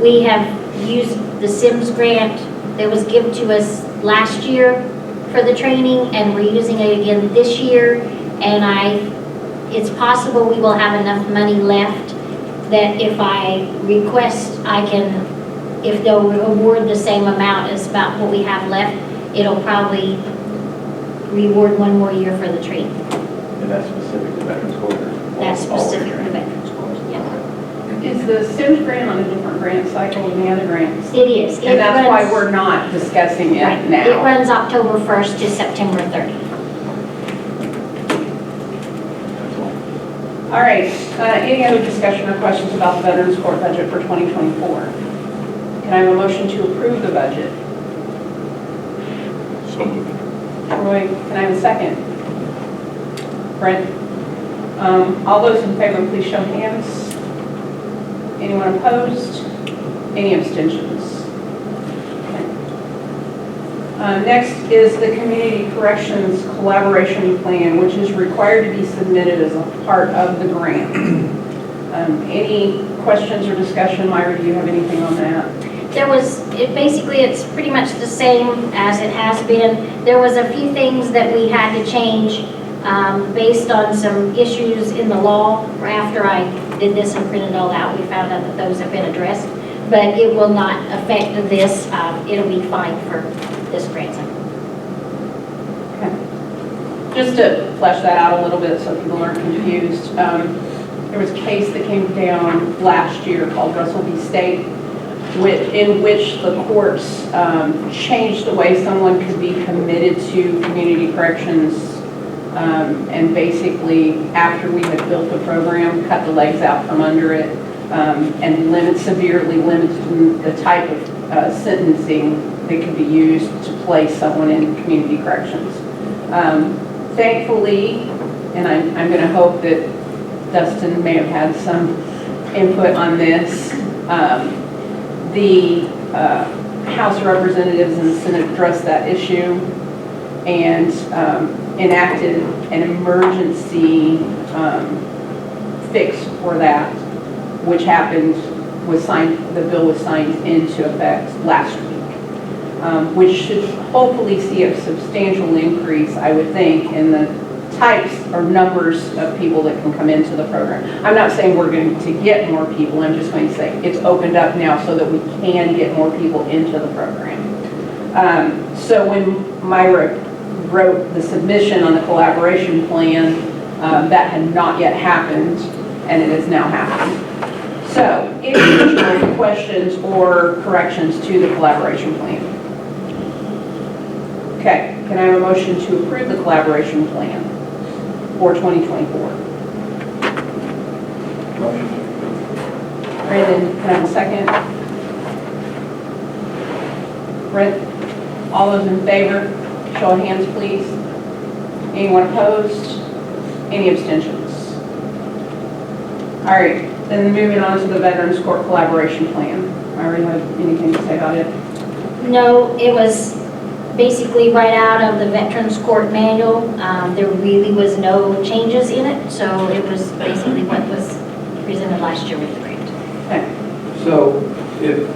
We have used the SIMS grant that was given to us last year for the training, and we're using it again this year. And it's possible we will have enough money left that if I request, if they'll award the same amount as about what we have left, it'll probably reward one more year for the training. And that's specific to Veterans Court? That's specific to Veterans Court, yeah. Is the SIMS grant on a different grant cycle than the other grants? It is. And that's why we're not discussing it Right. now. It runs October 1st to September 30th. All right, any other discussion or questions about the Veterans Court budget for 2024? Can I have a motion to approve the budget? So moved. Troy, can I have a second? Brent? All those in favor, please show hands. Anyone opposed? Any abstentions? Next is the Community Corrections Collaboration Plan, which is required to be submitted as a part of the grant. Any questions or discussion? Myra, do you have anything on that? Basically, it's pretty much the same as it has been. There was a few things that we had to change based on some issues in the law. After I did this and printed all out, we found out that those have been addressed. But it will not affect this. It'll be fine for this grant cycle. Just to flesh that out a little bit so people aren't confused, there was a case that came down last year called Russell v. State, in which the courts changed the way someone could be committed to community corrections, and basically, after we had built the program, cut the legs out from under it, and severely limited the type of sentencing that could be used to place someone in community corrections. Thankfully, and I'm going to hope that Dustin may have had some input on this, the House of Representatives and the Senate addressed that issue and enacted an emergency fix for that, which happened, the bill was signed into effect last week, which should hopefully see a substantial increase, I would think, in the types or numbers of people that can come into the program. I'm not saying we're going to get more people, I'm just going to say it's opened up now so that we can get more people into the program. So when Myra wrote the submission on the collaboration plan, that had not yet happened, and it has now happened. So, any additional questions or corrections to the collaboration plan? Okay, can I have a motion to approve the collaboration plan for 2024? Motion. Brandon, can I have a second? Brent, all those in favor, show of hands, please. Anyone opposed? Any abstentions? All right, then moving on to the Veterans Court Collaboration Plan. Myra, you have anything to say about it? No, it was basically right out of the Veterans Court Manual. There really was no changes in it, so it was basically what was presented last year with the grant. Okay. So if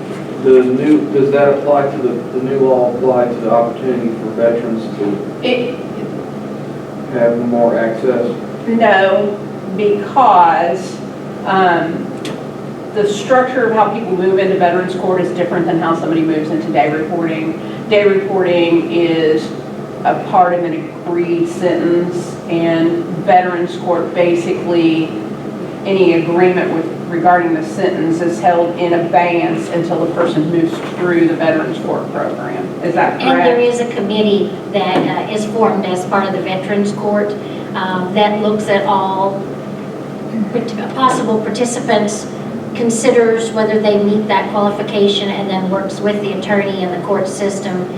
does that apply to the new law apply to the opportunity for veterans to have more access? No, because the structure of how people move into Veterans Court is different than how somebody moves into day reporting. Day reporting is a part of an agreed sentence, and Veterans Court basically, any agreement regarding the sentence is held in abeyance until the person moves through the Veterans Court program. Is that correct? And there is a committee that is formed as part of the Veterans Court that looks at all possible participants, considers whether they meet that qualification, and then works with the attorney and the court system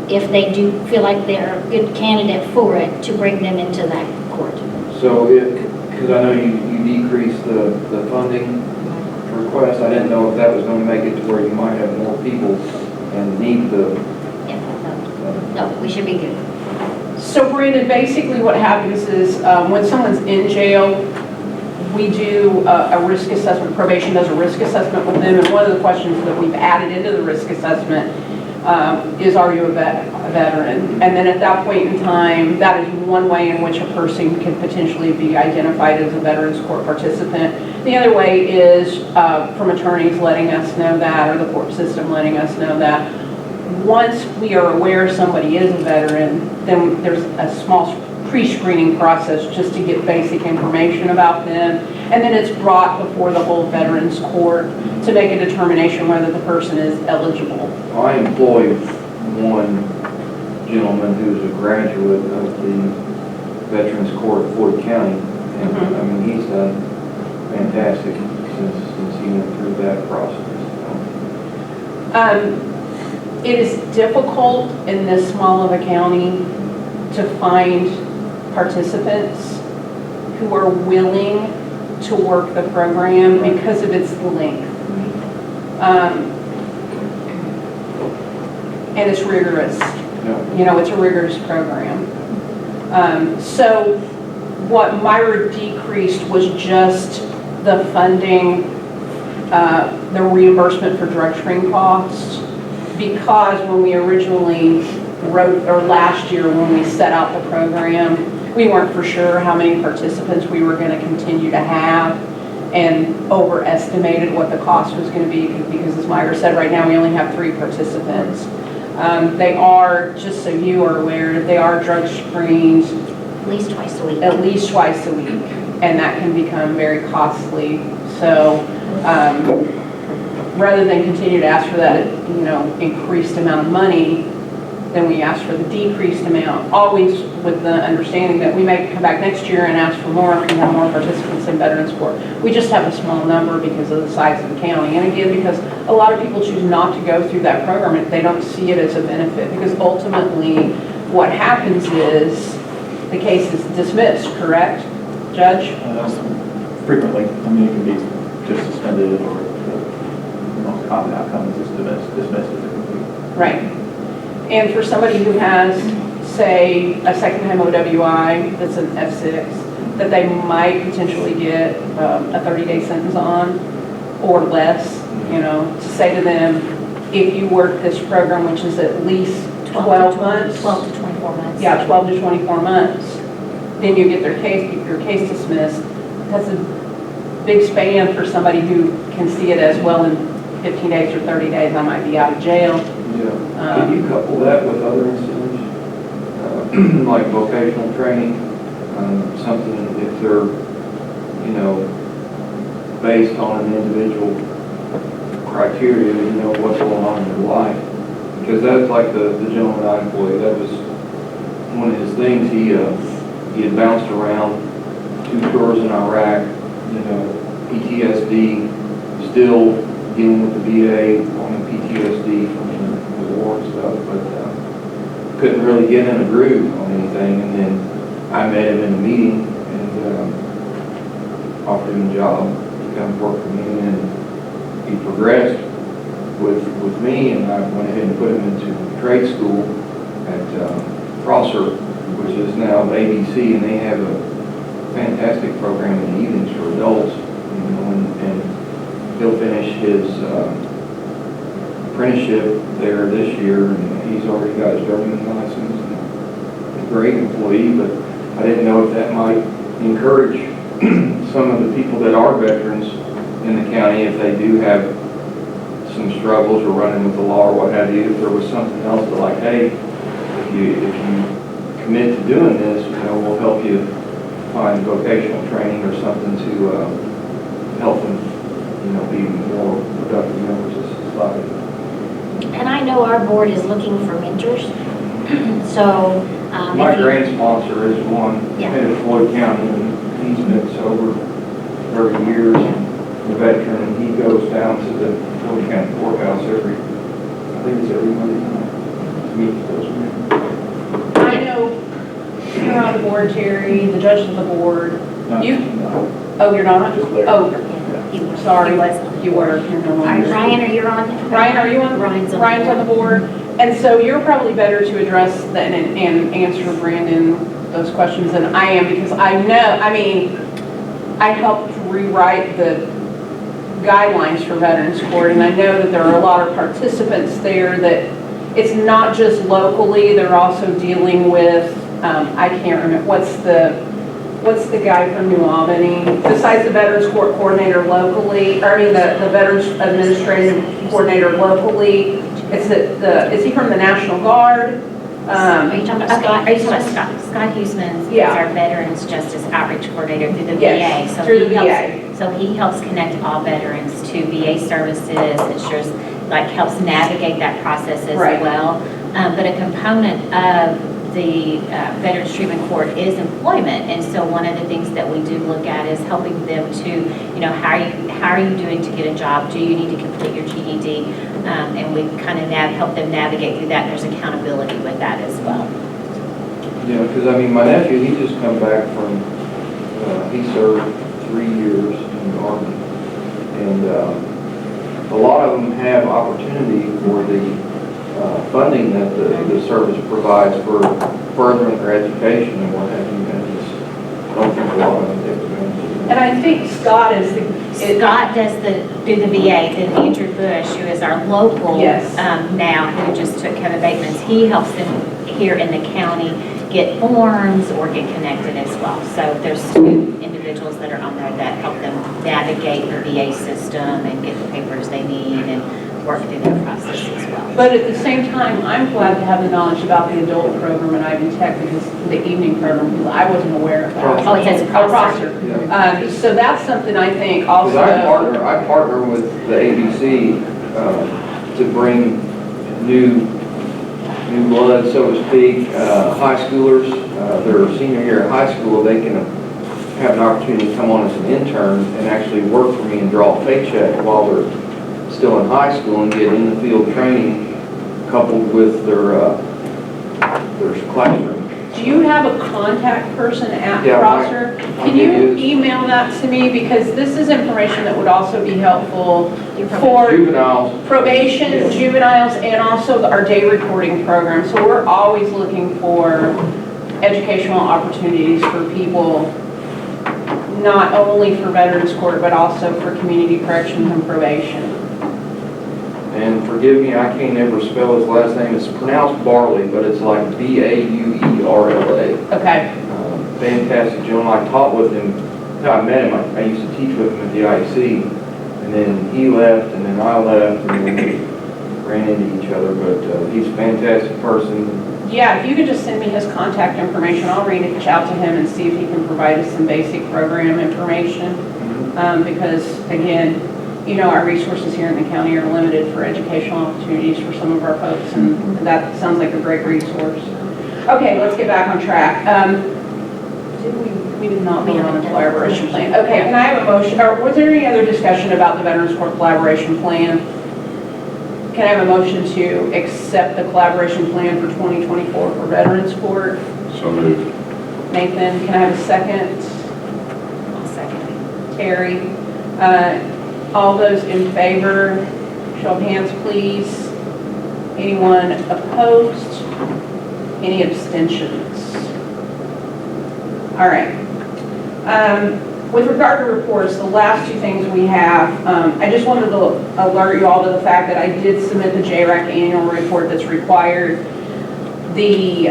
if they do feel like they're a good candidate for it to bring them into that court. So because I know you decreased the funding request, I didn't know if that was going to make it to where you might have more people and need the... Yeah, no, we should be good. So Brandon, basically what happens is when someone's in jail, we do a risk assessment. Probation does a risk assessment with them, and one of the questions that we've added into the risk assessment is, are you a veteran? And then at that point in time, that is one way in which a person can potentially be identified as a Veterans Court participant. The other way is from attorneys letting us know that, or the court system letting us know that. Once we are aware somebody is a veteran, then there's a small pre-screening process just to get basic information about them, and then it's brought before the whole Veterans Court to make a determination whether the person is eligible. I employ one gentleman who's a graduate of the Veterans Court of Floyd County, and I mean he's done fantastic since he went through that process. It is difficult in this small of a county to find participants who are willing to work the program because of its length. And it's rigorous. You know, it's a rigorous program. So what Myra decreased was just the funding the reimbursement for drug screen costs, because when we originally last year when we set out the program, we weren't for sure how many participants we were going to continue to have, and overestimated what the cost was going to be, because as Myra said, right now we only have 3 participants. They are, just so you are aware, they are drug screens At least twice a week. at least twice a week, and that can become very costly. So rather than continue to ask for that, increased amount of money, then we ask for the decreased amount, always with the understanding that we may come back next year and ask for more if we have more participants in Veterans Court. We just have a small number because of the size of the county, and again, because a lot of people choose not to go through that program if they don't see it as a benefit, because ultimately what happens is the case is dismissed, correct, Judge? Frequently, I mean, it can be just suspended, or the most common outcome is just dismissed as incomplete. Right. And for somebody who has, say, a second-time OWI that's an F6, that they might potentially get a 30-day sentence on or less, to say to them, if you work this program, which is at least 12 months. 12 to 24 months. Yeah, 12 to 24 months, then you get your case dismissed. That's a big span for somebody who can see it as, well, in 15 days or 30 days, I might be out of jail. Yeah. Can you couple that with other incentives, like vocational training, something if they're, based on an individual criteria, what's going on in their life? Because that's like the gentleman I employed, that was one of his things. He had bounced around 2 tours in Iraq, PTSD, still dealing with the VA on the PTSD from the war and stuff, but couldn't really get in a groove on anything. And then I met him in a meeting and offered him a job to come work for me, and he progressed with me, and I went ahead and put him into trade school at Prosser, which is now ABC, and they have a fantastic program in the evenings for adults, and he'll finish his apprenticeship there this year, and he's already got his driving license. And he's a great employee, but I didn't know if that might encourage some of the people that are veterans in the county, if they do have some struggles or running with the law or what have you, if there was something else to, like, hey, if you commit to doing this, we'll help you find vocational training or something to help them, be more productive members of society. And I know our board is looking for mentors, so. My grand sponsor is one, Yeah. head of Floyd County, and he's been sober 30 years, a veteran, and he goes down to the Floyd County courthouse every Monday night to meet with those men. I know you're on the board, Terry, the judge of the board. No, You? no. Oh, you're not? Just Larry. Oh, He was. sorry. He was. You were. You're no longer. Ryan, are you on? Ryan, are you on? Ryan's on. Ryan's on the board. And so you're probably better to address that and answer Brandon those questions than I am, because I helped rewrite the guidelines for Veterans Court, and I know that there are a lot of participants there that it's not just locally, they're also dealing with, I can't remember, what's the guy from New Albany, besides the Veterans Court coordinator locally, the Veterans Administrative Coordinator locally, is he from the National Guard? Are you talking about Scott? Are you talking about Scott? Scott Huseman is Yeah. our Veterans Justice Outreach Coordinator through the Yes, VA. So through he the helps- VA. So he helps connect all veterans to VA services, ensures, helps navigate that process as Right. well. But a component of the Veterans Treatment Court is employment, and so one of the things that we do look at is helping them to, how are you doing to get a job? Do you need to complete your GED? And we kind of help them navigate through that. There's accountability with that as well. Yeah, because my nephew, he just come back from, he served 3 years in the Army, and a lot of them have opportunity for the funding that the service provides for furthering their education and what have you. And don't think a lot of them take advantage of it. And I think Scott is Scott does do the VA, then Andrew Bush, who is our local Yes. now, who just took Kevin Bateman's, he helps them here in the county get forms or get connected as well. So there's two individuals that are on there that help them navigate the VA system and get the papers they need and work through that process as well. But at the same time, I'm glad to have the knowledge about the adult program at Ivy Tech because the evening program, because I wasn't aware of that. Oh, it says Prosser. Yeah. So that's something I think also. Because I partner with the ABC to bring new blood, so to speak, high schoolers, their senior year of high school, they can have an opportunity to come on as an intern and actually work for me and draw a paycheck while they're still in high school and get in the field training coupled with their classroom. Do you have a contact person at Yeah, Prosser? I'll Can give you you- email that to me? Because this is information that would also be helpful for Juveniles, probation, Yes. juveniles, and also our day reporting program. So we're always looking for educational opportunities for people, not only for Veterans Court, but also for community corrections and probation. and forgive me, I can't ever spell his last name. It's pronounced Barley, but it's like Beauerla. Okay, Fantastic gentleman. I taught with him. I met him. I used to teach with him at the IC, and then he left, and then I left, and then we ran into each other. But he's a fantastic person. yeah, if you could just send me his contact information, I'll reach out to him and see if he can provide us some basic program information. Because again, you know, our resources here in the county are limited for educational opportunities for some of our folks, and that sounds like a great resource. Okay, let's get back on track. We did not vote on the collaboration plan. Okay, can I have a motion, or was there any other discussion about the Veterans Court collaboration plan? Can I have a motion to accept the collaboration plan for 2024 for Veterans Court? So moved. Nathan, can I have a second? I'll second it. Terry? All those in favor, show of hands, please. Anyone opposed? Any abstentions? All right. With regard to reports, the last two things we have, I just wanted to alert you all to the fact that I did submit the JRAC annual report that's required. The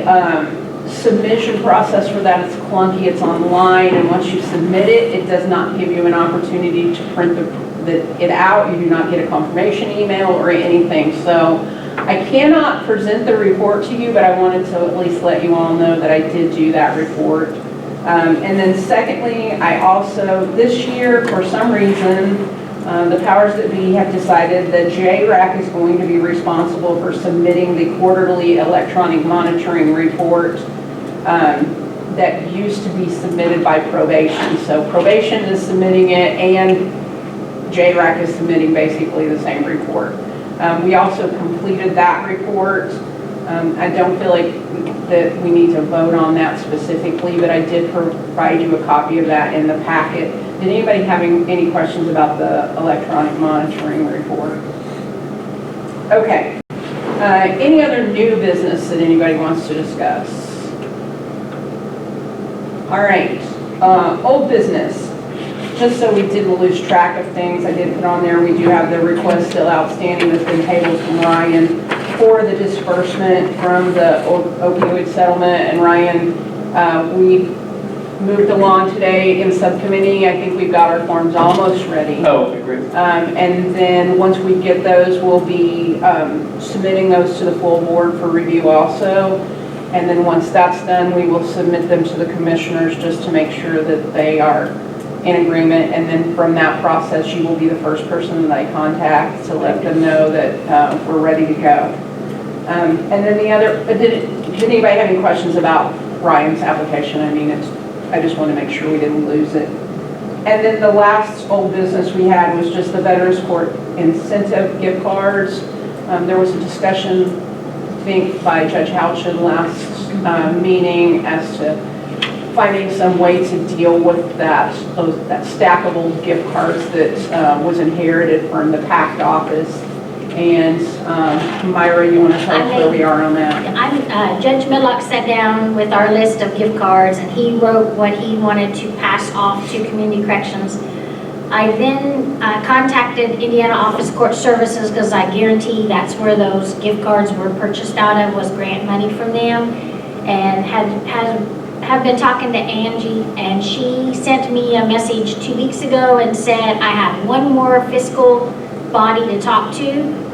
submission process for that is clunky. It's online, and once you submit it, it does not give you an opportunity to print it out. You do not get a confirmation email or anything. So I cannot present the report to you, but I wanted to at least let you all know that I did do that report. And then secondly, I also, this year, for some reason, the powers that be have decided that JRAC is going to be responsible for submitting the quarterly electronic monitoring report that used to be submitted by probation. So probation is submitting it, and JRAC is submitting basically the same report. We also completed that report. I don't feel like that we need to vote on that specifically, but I did provide you a copy of that in the packet. Did anybody have any questions about the electronic monitoring report? Okay. Any other new business that anybody wants to discuss? All right. Old business. Just so we didn't lose track of things, I did put on there, we do have the request still outstanding that's been tabled from Ryan for the disbursement from the opioid settlement. And Ryan, we moved along today in subcommittee. I think we've got our forms almost ready. Oh, okay, great. And then once we get those, we'll be submitting those to the full board for review also. And then once that's done, we will submit them to the commissioners just to make sure that they are in agreement. And then from that process, you will be the first person that I contact to let them know that we're ready to go. And then the other, did anybody have any questions about Ryan's application? I mean, I just want to make sure we didn't lose it. And then the last old business we had was just the Veterans Court incentive gift cards. There was a discussion, I think, by Judge Houchin last meeting as to finding some way to deal with that stackable gift cards that was inherited from the PACT office. And Myra, you want to tell us where we are on that? Judge Medlock sat down with our list of gift cards, and he wrote what he wanted to pass off to community corrections. I then contacted Indiana Office of Court Services, because I guarantee that's where those gift cards were purchased out of, was grant money from them, and have been talking to Angie, and she sent me a message 2 weeks ago and said, I have one more fiscal body to talk to,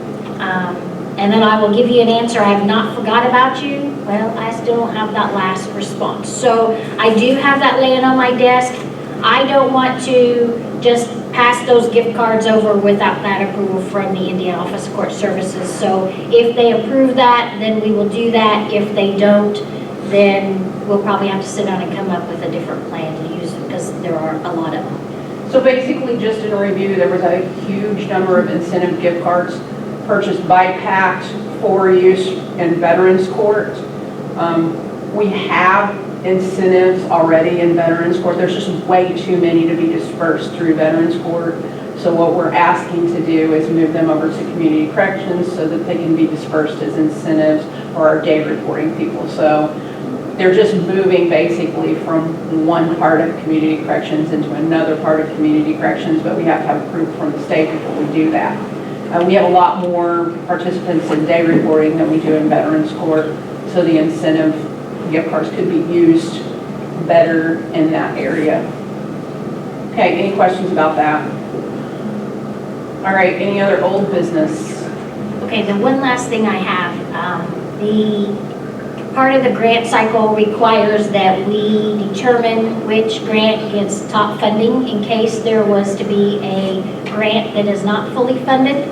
and then I will give you an answer. I have not forgot about you. Well, I still don't have that last response. So I do have that laying on my desk. I don't want to just pass those gift cards over without that approval from the Indiana Office of Court Services. So if they approve that, then we will do that. If they don't, then we'll probably have to sit down and come up with a different plan to use, because there are a lot of them. So basically, just in review, there was a huge number of incentive gift cards purchased by PACT for use in Veterans Court. We have incentives already in Veterans Court. There's just way too many to be dispersed through Veterans Court. So what we're asking to do is move them over to community corrections so that they can be dispersed as incentives for our day reporting people. So they're just moving basically from one part of community corrections into another part of community corrections, but we have to have approval from the state before we do that. We have a lot more participants in day reporting than we do in Veterans Court, so the incentive gift cards could be used better in that area. Okay, any questions about that? All right, any other old business? Okay, the one last thing I have, the part of the grant cycle requires that we determine which grant gets top funding in case there was to be a grant that is not fully funded.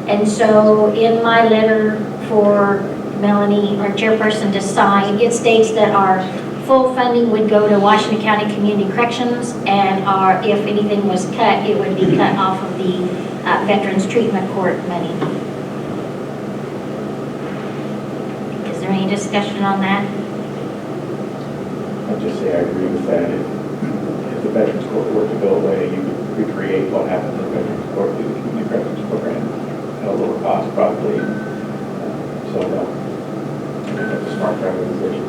And so in my letter for Melanie, our chairperson, to sign, it states that our full funding would go to Washington County Community Corrections, and if anything was cut, it would be cut off of the Veterans Treatment Court money. Is there any discussion on that? I'll just say I agree with that. If the Veterans Court were to go away, you could recreate what happened in the Veterans Court through the Community Corrections Program at a lower cost, probably. So I think that's a smart prioritization.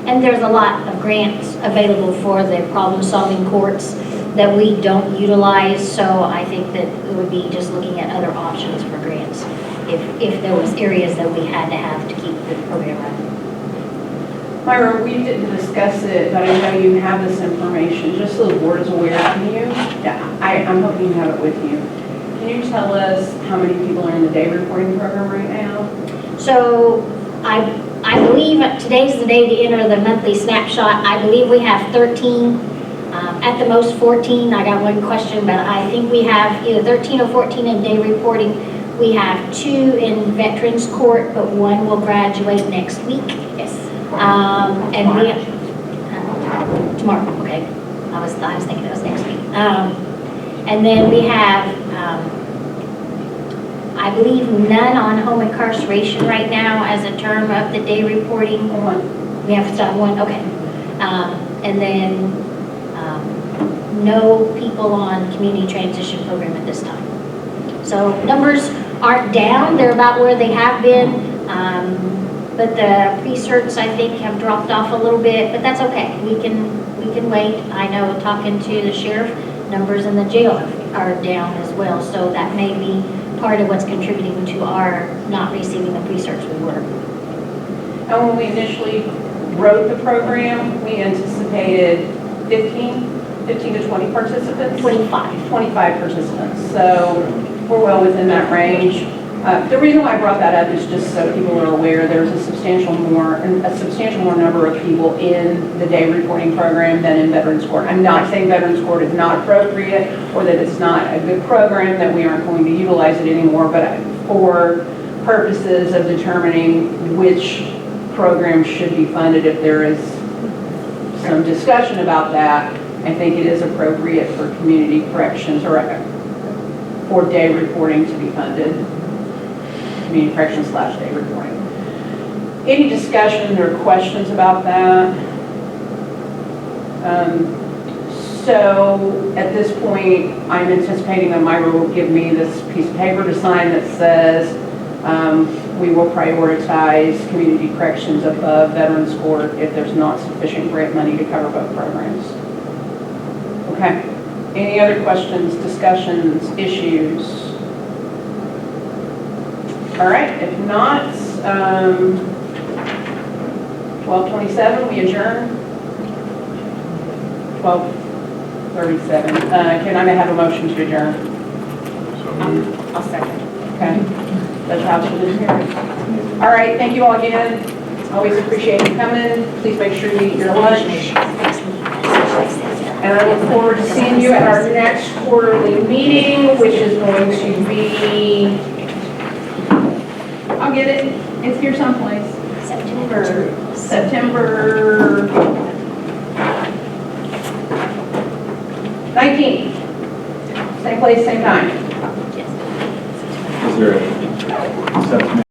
And there's a lot of grants available for the problem-solving courts that we don't utilize, so I think that it would be just looking at other options for grants if there was areas that we had to have to keep the program running. Myra, we didn't discuss it, but I know you have this information, just so the board is aware. Can you, I'm hoping you have it with you. Can you tell us how many people are in the day reporting program right now? So I believe today's the day to enter the monthly snapshot. I believe we have 13, at the most 14. I got one question, but I think we have either 13 or 14 in day reporting. We have 2 in Veterans Court, but 1 will graduate next week. Yes. And we tomorrow. Okay. I was thinking it was next week. And then we have, I believe, none on home incarceration right now as a term of the day reporting. We have to have 1. Okay. And then no people on community transition program at this time. So numbers aren't down. They're about where they have been. But the pre-certs, I think, have dropped off a little bit, but that's okay. We can wait. I know, talking to the sheriff, numbers in the jail are down as well, so that may be part of what's contributing to our not receiving the pre-certs we were. And when we initially wrote the program, we anticipated 15 to 20 participants? 25. 25 participants, so we're well within that range. The reason why I brought that up is just so people are aware there's a substantial more number of people in the day reporting program than in Veterans Court. I'm not saying Veterans Court is not appropriate or that it's not a good program, that we aren't going to utilize it anymore, but for purposes of determining which program should be funded, if there is some discussion about that, I think it is appropriate for community corrections or for day reporting to be funded. Community corrections / day reporting. Any discussion or questions about that? So at this point, I'm anticipating that Myra will give me this piece of paper to sign that says we will prioritize community corrections above Veterans Court if there's not sufficient grant money to cover both programs. Okay. Any other questions, discussions, issues? All right, if not, 12:27, we adjourn. 12:37. Can I have a motion to adjourn? So moved. I'll second. Okay. Judge Hobson is here. All right, thank you all again. Always appreciate you coming. Please make sure you eat your lunch. And I look forward to seeing you at our next quarterly meeting, which is going to be, I'll get it. It's here someplace. September 19th. Same place, same time. Is there a subcommittee